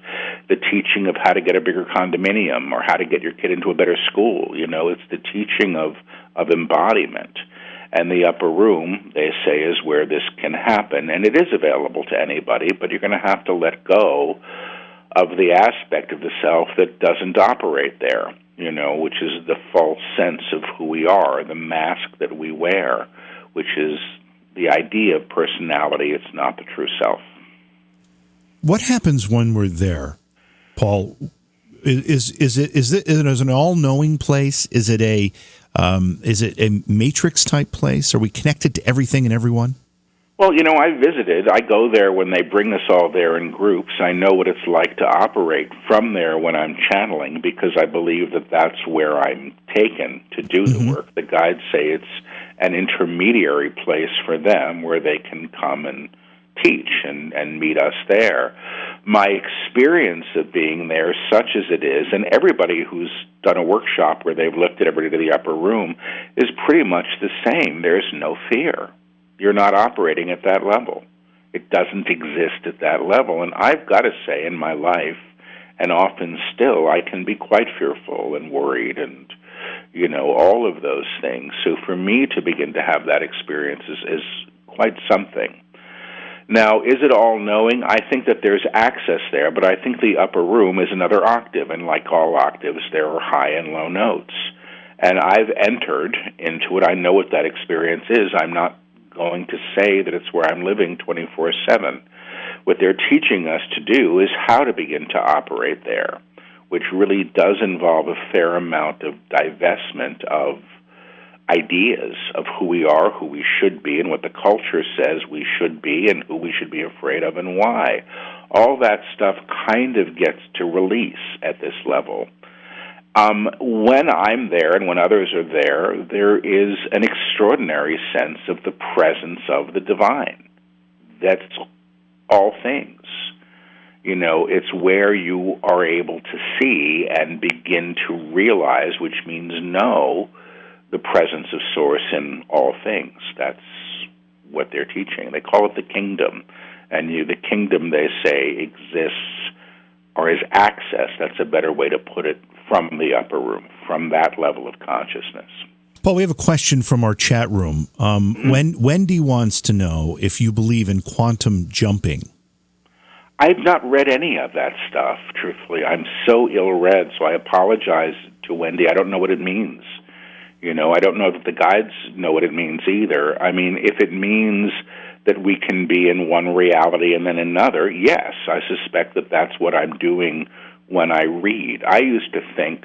the teaching of how to get a bigger condominium or how to get your kid into a better school. It's the teaching of embodiment. And the upper room, they say, is where this can happen. And it is available to anybody, but you're going to have to let go of the aspect of the self that doesn't operate there, which is the false sense of who we are, the mask that we wear, which is the idea of personality. It's not the true self. What happens when we're there, Paul? Is it an all-knowing place? Is it a matrix type place? Are we connected to everything and everyone? Well, I visited. I go there when they bring us all there in groups. I know what it's like to operate from there when I'm channeling, because I believe that that's where I'm taken to do the work. The guides say it's an intermediary place for them where they can come and teach and meet us there. My experience of being there, such as it is, and everybody who's done a workshop where they've lifted everybody to the upper room, is pretty much the same. There's no fear. You're not operating at that level. It doesn't exist at that level. And I've got to say, in my life, and often still, I can be quite fearful and worried and, all of those things. So for me to begin to have that experience is quite something. Now, is it all-knowing? I think that there's access there, but I think the upper room is another octave, and like all octaves, there are high and low notes. And I've entered into it. I know what that experience is. I'm not going to say that it's where I'm living 24/7. What they're teaching us to do is how to begin to operate there, which really does involve a fair amount of divestment of ideas of who we are, who we should be, and what the culture says we should be, and who we should be afraid of and why. All that stuff kind of gets to release at this level. When I'm there and when others are there, there is an extraordinary sense of the presence of the divine. That's all things. It's where you are able to see and begin to realize, which means know, the presence of Source in all things. That's what they're teaching. They call it the kingdom. And the kingdom, they say, exists or is access. That's a better way to put it, from the upper room, from that level of consciousness. Paul, we have a question from our chat room. Wendy wants to know if you believe in quantum jumping. I've not read any of that stuff, truthfully. I'm so ill-read, so I apologize to Wendy. I don't know what it means. I don't know that the guides know what it means either. I mean, if it means that we can be in one reality and then another, yes, I suspect that that's what I'm doing when I read. I used to think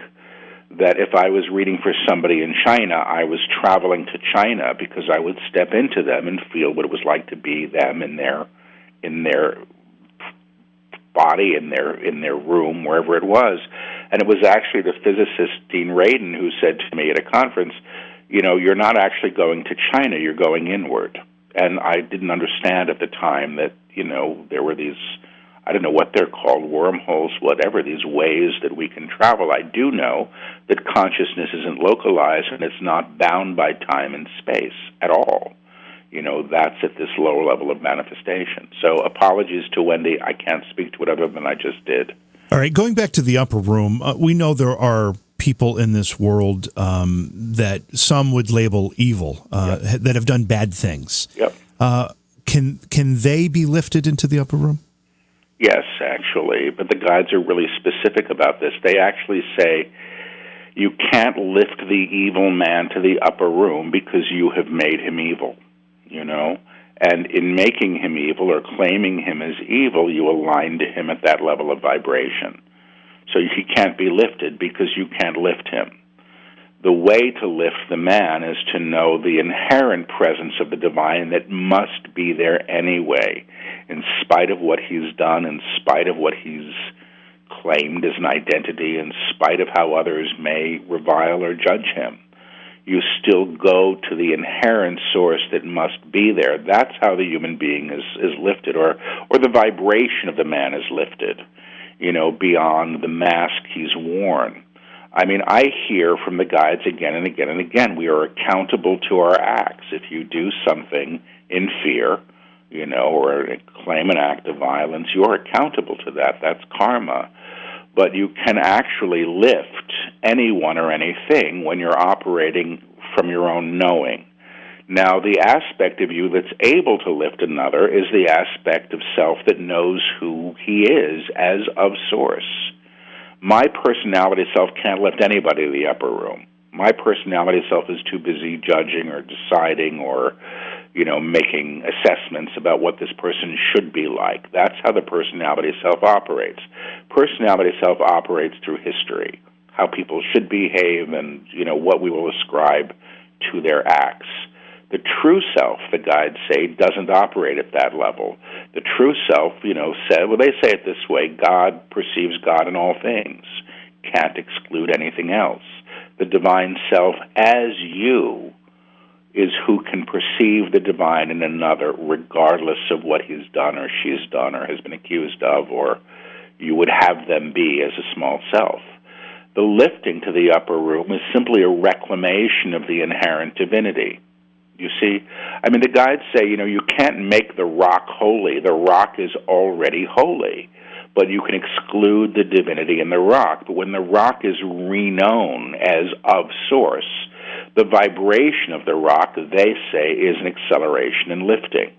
that if I was reading for somebody in China, I was traveling to China because I would step into them and feel what it was like to be them in their body, in their room, wherever it was. And it was actually the physicist Dean Radin who said to me at a conference, you're not actually going to China, you're going inward. And I didn't understand at the time that, there were these, I don't know what they're called, wormholes, whatever, these ways that we can travel. I do know that consciousness isn't localized and it's not bound by time and space at all. That's at this lower level of manifestation. So apologies to Wendy. I can't speak to it other than I just did. All right, going back to the upper room, we know there are people in this world that some would label evil, that have done bad things. Yep. Can they be lifted into the upper room? Yes, actually, but the guides are really specific about this. They actually say you can't lift the evil man to the upper room because you have made him evil, you know? And in making him evil or claiming him as evil, you align to him at that level of vibration. So he can't be lifted because you can't lift him. The way to lift the man is to know the inherent presence of the divine that must be there anyway, in spite of what he's done, in spite of what he's claimed as an identity, in spite of how others may revile or judge him. You still go to the inherent source that must be there. That's how the human being is lifted, or the vibration of the man is lifted, you know, beyond the mask he's worn. I mean, I hear from the guides again and again and again, we are accountable to our acts. If you do something in fear, you know, or claim an act of violence, you are accountable to that. That's karma. But you can actually lift anyone or anything when you're operating from your own knowing. Now, the aspect of you that's able to lift another is the aspect of self that knows who he is as of source. My personality self can't lift anybody to the upper room. My personality self is too busy judging or deciding or, you know, making assessments about what this person should be like. That's how the personality self operates. Personality self operates through history, how people should behave and, you know, what we will ascribe to their acts. The true self, the guides say, doesn't operate at that level. The true self, you know, they say it this way, God perceives God in all things, can't exclude anything else. The divine self as you is who can perceive the divine in another regardless of what he's done or she's done or has been accused of or you would have them be as a small self. The lifting to the upper room is simply a reclamation of the inherent divinity. You see, I mean, the guides say, you know, you can't make the rock holy. The rock is already holy, but you can exclude the divinity in the rock. But when the rock is reknown as of source, the vibration of the rock, they say, is an acceleration and lifting.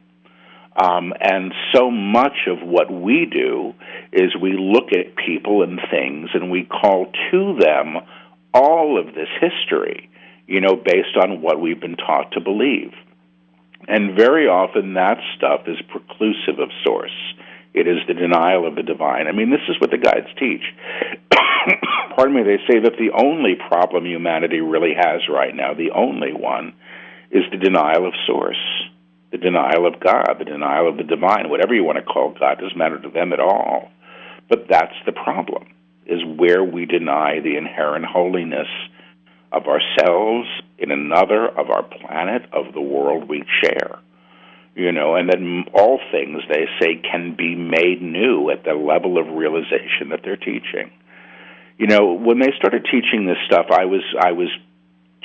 And so much of what we do is we look at people and things and we call to them all of this history, you know, based on what we've been taught to believe. And very often that stuff is preclusive of source. It is the denial of the divine. I mean, this is what the guides teach. Pardon me, they say that the only problem humanity really has right now, the only one, is the denial of source, the denial of God, the denial of the divine, whatever you want to call God, doesn't matter to them at all. But that's the problem, is where we deny the inherent holiness of ourselves, in another, of our planet, of the world we share. You know, and then all things, they say, can be made new at the level of realization that they're teaching. You know, when they started teaching this stuff, I was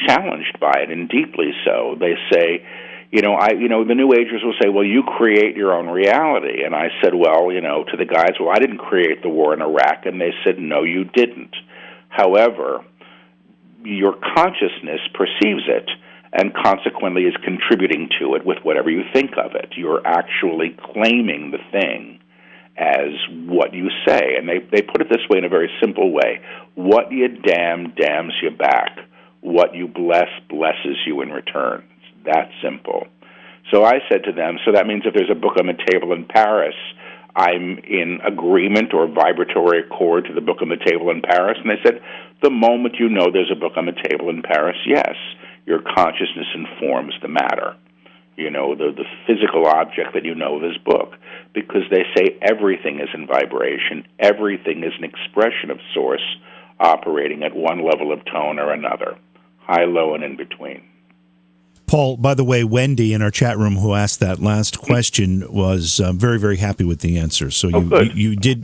challenged by it, and deeply so. They say, the New Agers will say, well, you create your own reality. And I said, well, you know, to the guys, well, I didn't create the war in Iraq. And they said, no, you didn't. However, your consciousness perceives it and consequently is contributing to it with whatever you think of it. You're actually claiming the thing as what you say. And they put it this way in a very simple way. What you damn damns you back. What you bless blesses you in return. It's that simple. So I said to them, so that means if there's a book on the table in Paris, I'm in agreement or vibratory accord to the book on the table in Paris? And they said, the moment you know there's a book on the table in Paris, yes, your consciousness informs the matter, you know, the physical object that you know of this book, because they say everything is in vibration, everything is an expression of source operating at one level of tone or another, high, low, and in between. Paul, by the way, Wendy in our chat room who asked that last question was very, very happy with the answer. So you did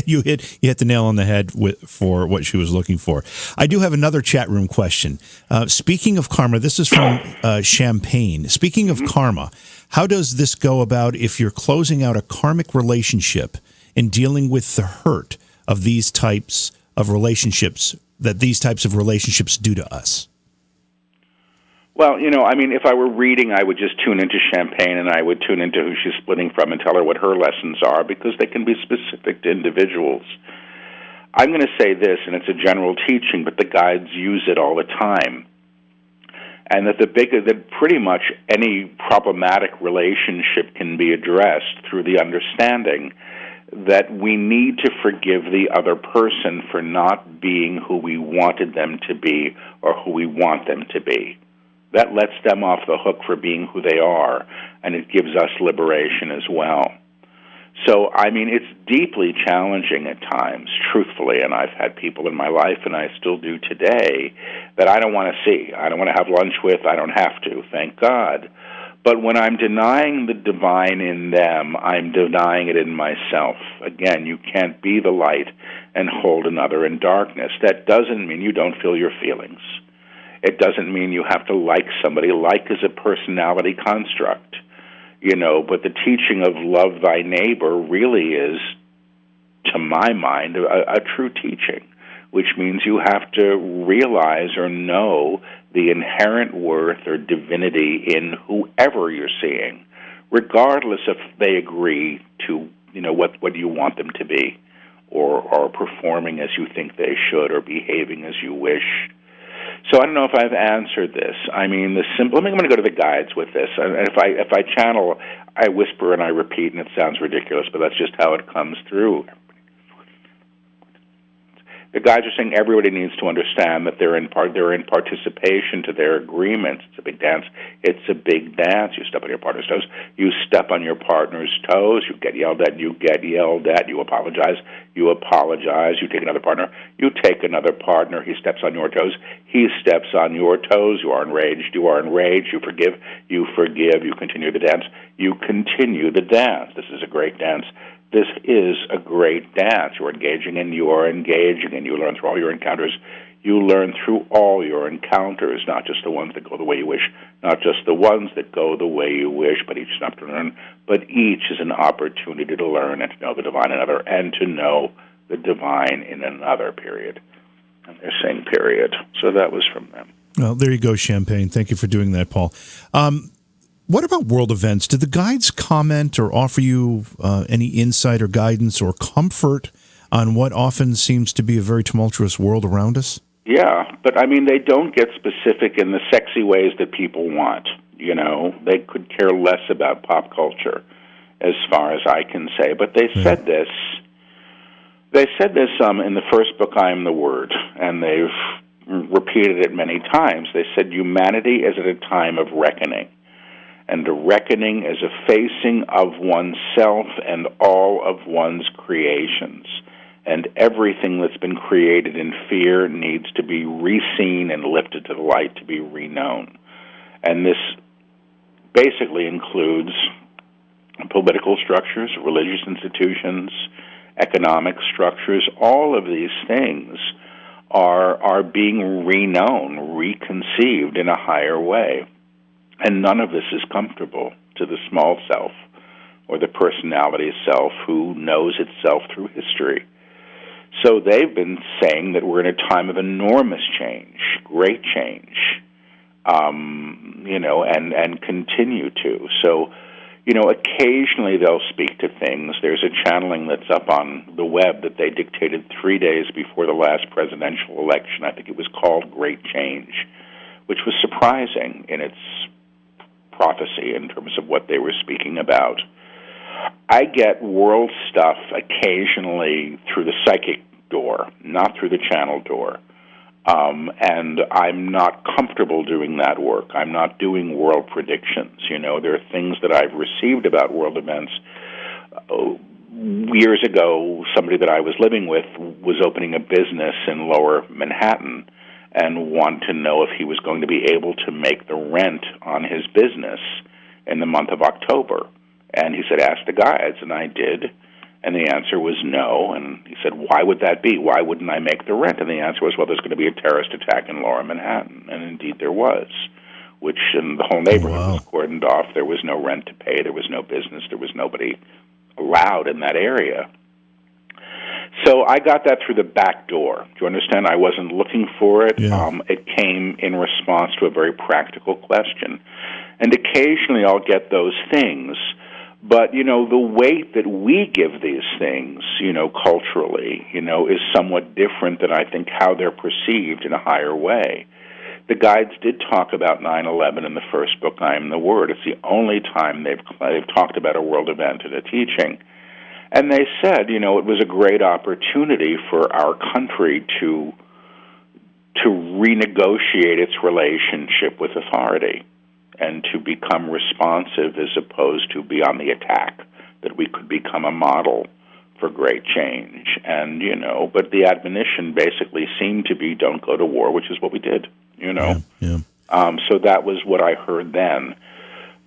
you hit the nail on the head for what she was looking for. I do have another chat room question. Speaking of karma, this is from Champagne. Speaking of karma, how does this go about if you're closing out a karmic relationship and dealing with the hurt of these types of relationships that these types of relationships do to us? Well, I mean, if I were reading, I would just tune into Champagne, and I would tune into who she's splitting from and tell her what her lessons are, because they can be specific to individuals. I'm going to say this, and it's a general teaching, but the guides use it all the time. And that pretty much any problematic relationship can be addressed through the understanding that we need to forgive the other person for not being who we wanted them to be or who we want them to be. That lets them off the hook for being who they are, and it gives us liberation as well. So, I mean, it's deeply challenging at times, truthfully, and I've had people in my life, and I still do today, that I don't want to see. I don't want to have lunch with. I don't have to, thank God. But when I'm denying the divine in them, I'm denying it in myself. Again, you can't be the light and hold another in darkness. That doesn't mean you don't feel your feelings. It doesn't mean you have to like somebody. Like is a personality construct, but the teaching of love thy neighbor really is, to my mind, a true teaching, which means you have to realize or know the inherent worth or divinity in whoever you're seeing, regardless if they agree to, what you want them to be, or performing as you think they should, or behaving as you wish. So I don't know if I've answered this. I mean, I'm going to go to the guides with this. And if I channel, I whisper and I repeat, and it sounds ridiculous, but that's just how it comes through. The guides are saying everybody needs to understand that they're in participation to their agreements. It's a big dance. It's a big dance. You step on your partner's toes. You step on your partner's toes. You get yelled at. You get yelled at. You apologize. You apologize. You take another partner. You take another partner. He steps on your toes. He steps on your toes. You are enraged. You are enraged. You forgive. You forgive. You continue the dance. You continue the dance. This is a great dance. This is a great dance. You're engaging, and you are engaging, and you learn through all your encounters. You learn through all your encounters, not just the ones that go the way you wish, not just the ones that go the way you wish, but each is an opportunity to learn. But each is an opportunity to learn and to know the divine in another, and to know the divine in another, period. And they're saying period. So that was from them. Well, there you go, Champagne. Thank you for doing that, Paul. What about world events? Did the guides comment or offer you any insight or guidance or comfort on what often seems to be a very tumultuous world around us? Yeah, but I mean, they don't get specific in the sexy ways that people want. They could care less about pop culture, as far as I can say. But they said this. They said this in the first book, I Am the Word, and they've repeated it many times. They said humanity is at a time of reckoning. And the reckoning is a facing of oneself and all of one's creations. And everything that's been created in fear needs to be re-seen and lifted to the light to be reknown. And this basically includes political structures, religious institutions, economic structures. All of these things are being reknown, reconceived in a higher way. And none of this is comfortable to the small self or the personality self who knows itself through history. So they've been saying that we're in a time of enormous change, great change, and continue to. So, occasionally they'll speak to things. There's a channeling that's up on the web that they dictated 3 days before the last presidential election. I think it was called Great Change, which was surprising in its prophecy in terms of what they were speaking about. I get world stuff occasionally through the psychic door, not through the channel door. And I'm not comfortable doing that work. I'm not doing world predictions. There are things that I've received about world events. Years ago, somebody that I was living with was opening a business in Lower Manhattan and wanted to know if he was going to be able to make the rent on his business in the month of October. And he said, ask the guides, and I did. And the answer was no. And he said, why would that be? Why wouldn't I make the rent? And the answer was, well, there's going to be a terrorist attack in Lower Manhattan. And indeed there was, which in the whole neighborhood was cordoned off. There was no rent to pay. There was no business. There was nobody allowed in that area. So I got that through the back door. Do you understand? I wasn't looking for it. Yeah. It came in response to a very practical question. And occasionally I'll get those things. But, the weight that we give these things, culturally, is somewhat different than I think how they're perceived in a higher way. The guides did talk about 9/11 in the first book, I Am the Word. It's the only time they've talked about a world event in a teaching. And they said, it was a great opportunity for our country to renegotiate its relationship with authority and to become responsive as opposed to be on the attack, that we could become a model for great change. And, but the admonition basically seemed to be don't go to war, which is what we did, Yeah. So that was what I heard then.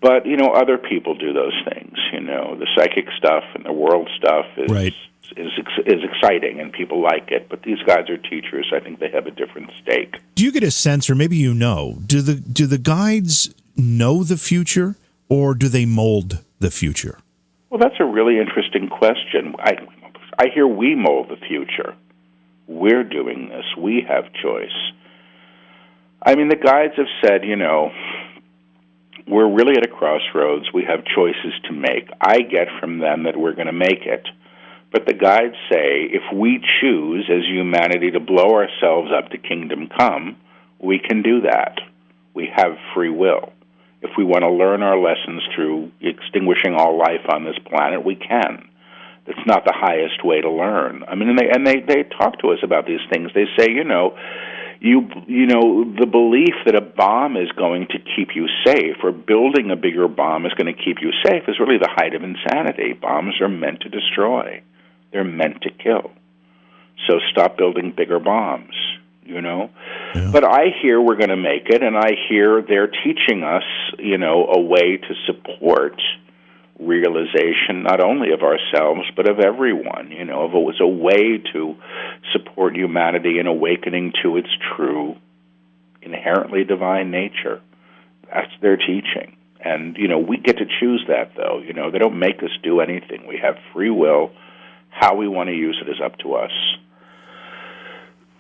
But, other people do those things, the psychic stuff and the world stuff is exciting and people like it. But these guys are teachers. I think they have a different stake. Do you get a sense, or maybe do the guides know the future, or do they mold the future? Well, that's a really interesting question. I hear we mold the future. We're doing this. We have choice. I mean, the guides have said, we're really at a crossroads. We have choices to make. I get from them that we're going to make it. But the guides say if we choose as humanity to blow ourselves up to kingdom come, we can do that. We have free will. If we want to learn our lessons through extinguishing all life on this planet, we can. That's not the highest way to learn. I mean, they talk to us about these things. They say, the belief that a bomb is going to keep you safe or building a bigger bomb is going to keep you safe is really the height of insanity. Bombs are meant to destroy. They're meant to kill. So stop building bigger bombs, Yeah. But I hear we're going to make it, and I hear they're teaching us, a way to support realization not only of ourselves but of everyone, if it was a way to support humanity in awakening to its true, inherently divine nature. That's their teaching. And, we get to choose that, though. They don't make us do anything. We have free will. How we want to use it is up to us.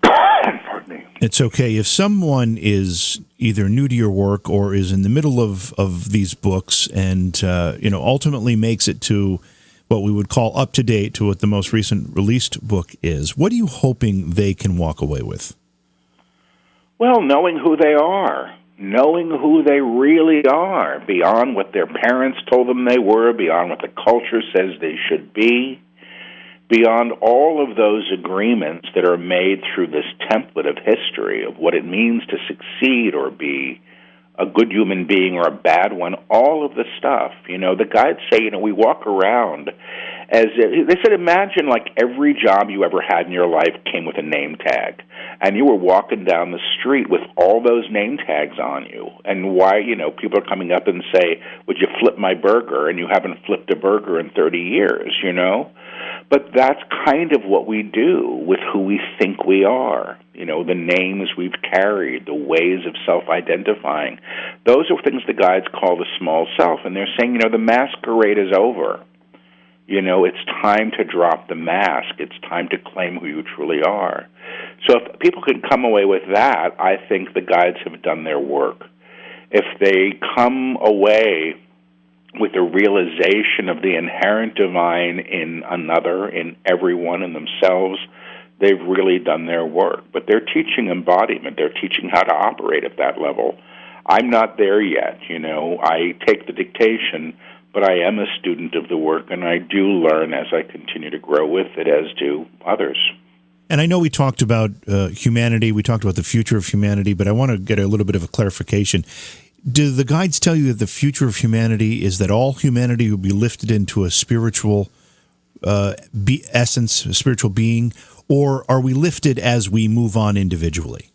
Pardon me. It's okay. If someone is either new to your work or is in the middle of these books and, ultimately makes it to what we would call up to date to what the most recent released book is, what are you hoping they can walk away with? Well, knowing who they are, knowing who they really are, beyond what their parents told them they were, beyond what the culture says they should be, beyond all of those agreements that are made through this template of history of what it means to succeed or be a good human being or a bad one, all of the stuff. The guides say, we walk around as if, they said, imagine like every job you ever had in your life came with a name tag, and you were walking down the street with all those name tags on you. And why, people are coming up and say, would you flip my burger? And you haven't flipped a burger in 30 years, But that's kind of what we do with who we think we are. The names we've carried, the ways of self-identifying. Those are things the guides call the small self. And they're saying, the masquerade is over. It's time to drop the mask. It's time to claim who you truly are. So if people can come away with that, I think the guides have done their work. If they come away with the realization of the inherent divine in another, in everyone, in themselves, they've really done their work. But they're teaching embodiment. They're teaching how to operate at that level. I'm not there yet, I take the dictation, but I am a student of the work, and I do learn as I continue to grow with it, as do others. And I know we talked about humanity, we talked about the future of humanity, but I want to get a little bit of a clarification. Do the guides tell you that the future of humanity is that all humanity will be lifted into a spiritual essence, a spiritual being, or are we lifted as we move on individually?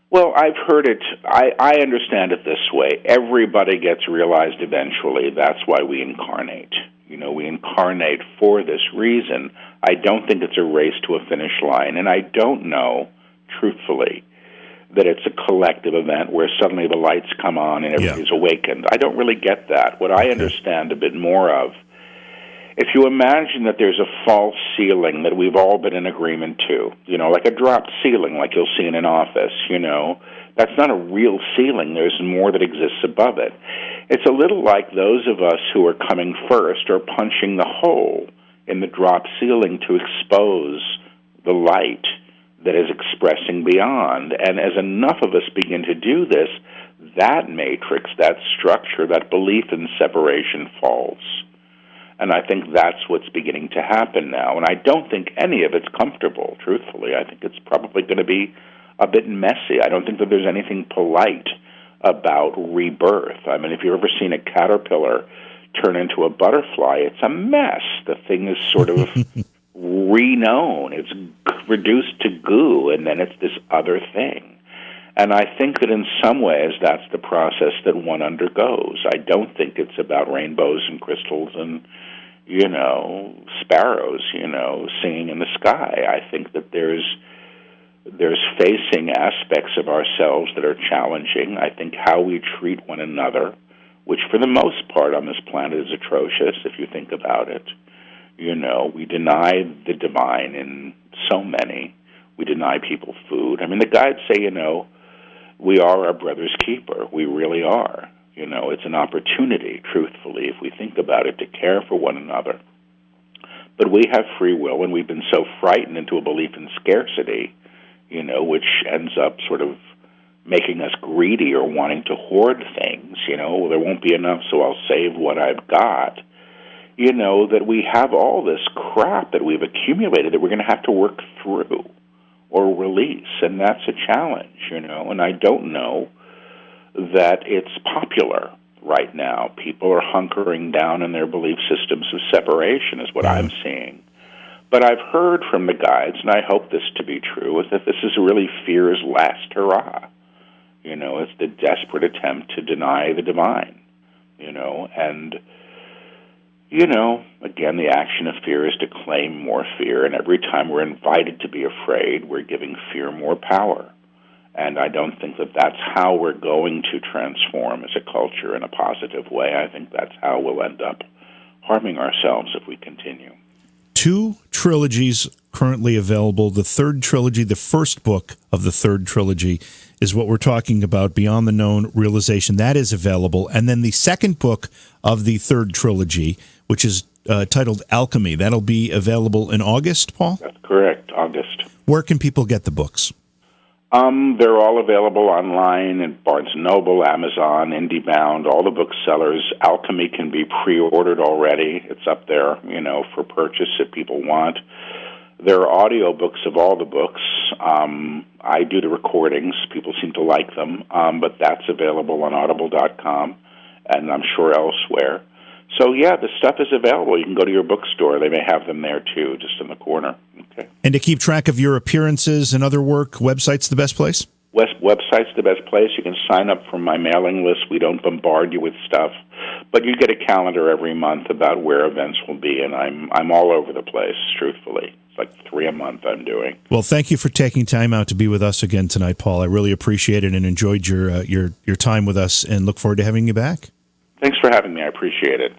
Well, I've heard it. I understand it this way. Everybody gets realized eventually. That's why we incarnate. We incarnate for this reason. I don't think it's a race to a finish line, and I don't know, truthfully, that it's a collective event where suddenly the lights come on and everybody's awakened. I don't really get that. What I understand a bit more of if you imagine that there's a false ceiling that we've all been in agreement to, like a dropped ceiling like you'll see in an office, that's not a real ceiling. There's more that exists above it. It's a little like those of us who are coming first are punching the hole in the dropped ceiling to expose the light that is expressing beyond. And as enough of us begin to do this, that matrix, that structure, that belief in separation falls. And I think that's what's beginning to happen now. And I don't think any of it's comfortable, truthfully. I think it's probably going to be a bit messy. I don't think that there's anything polite about rebirth. I mean, if you've ever seen a caterpillar turn into a butterfly, it's a mess. The thing is sort of reknown. It's reduced to goo, and then it's this other thing. And I think that in some ways that's the process that one undergoes. I don't think it's about rainbows and crystals and, sparrows, singing in the sky. I think that there's facing aspects of ourselves that are challenging. I think how we treat one another, which for the most part on this planet is atrocious if you think about it. We deny the divine in so many. We deny people food. I mean, the guides say, we are our brother's keeper. We really are. It's an opportunity, truthfully, if we think about it, to care for one another. But we have free will, and we've been so frightened into a belief in scarcity, which ends up sort of making us greedy or wanting to hoard things. Well, there won't be enough, so I'll save what I've got. That we have all this crap that we've accumulated that we're going to have to work through or release, and that's a challenge, and I don't know that it's popular right now. People are hunkering down in their belief systems of separation is what I'm seeing. But I've heard from the guides, and I hope this to be true, is that this is really fear's last hurrah. It's the desperate attempt to deny the divine, and again, the action of fear is to claim more fear, and every time we're invited to be afraid, we're giving fear more power. And I don't think that that's how we're going to transform as a culture in a positive way. I think that's how we'll end up harming ourselves if we continue. 2 trilogies currently available. The third trilogy, the first book of the third trilogy, is what we're talking about, Beyond the Known Realization. That is available. And then the second book of the third trilogy, which is titled Alchemy, that'll be available in August, Paul? That's correct, August. Where can people get the books? They're all available online at Barnes & Noble, Amazon, IndieBound, all the booksellers. Alchemy can be pre-ordered already. It's up there, for purchase if people want. There are audiobooks of all the books. I do the recordings. People seem to like them, but that's available on audible.com, and I'm sure elsewhere. So, yeah, the stuff is available. You can go to your bookstore. They may have them there, too, just in the corner. Okay. And to keep track of your appearances and other work, website's the best place? Website's the best place. You can sign up for my mailing list. We don't bombard you with stuff. But you get a calendar every month about where events will be, and I'm all over the place, truthfully. It's like 3 a month I'm doing. Well, thank you for taking time out to be with us again tonight, Paul. I really appreciate it and enjoyed your time with us, and look forward to having you back. Thanks for having me. I appreciate it.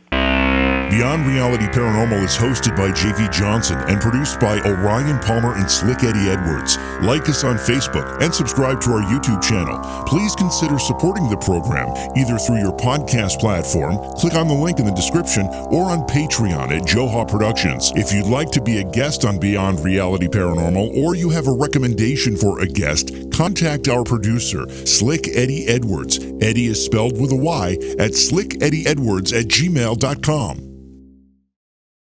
Beyond Reality Paranormal is hosted by J.V. Johnson and produced by Orion Palmer and Slick Eddie Edwards. Like us on Facebook and subscribe to our YouTube channel. Please consider supporting the program either through your podcast platform, click on the link in the description, or on Patreon at Joha Productions. If you'd like to be a guest on Beyond Reality Paranormal, or you have a recommendation for a guest, contact our producer, Slick Eddie Edwards. Eddie is spelled with a Y at slickeddieedwards@gmail.com.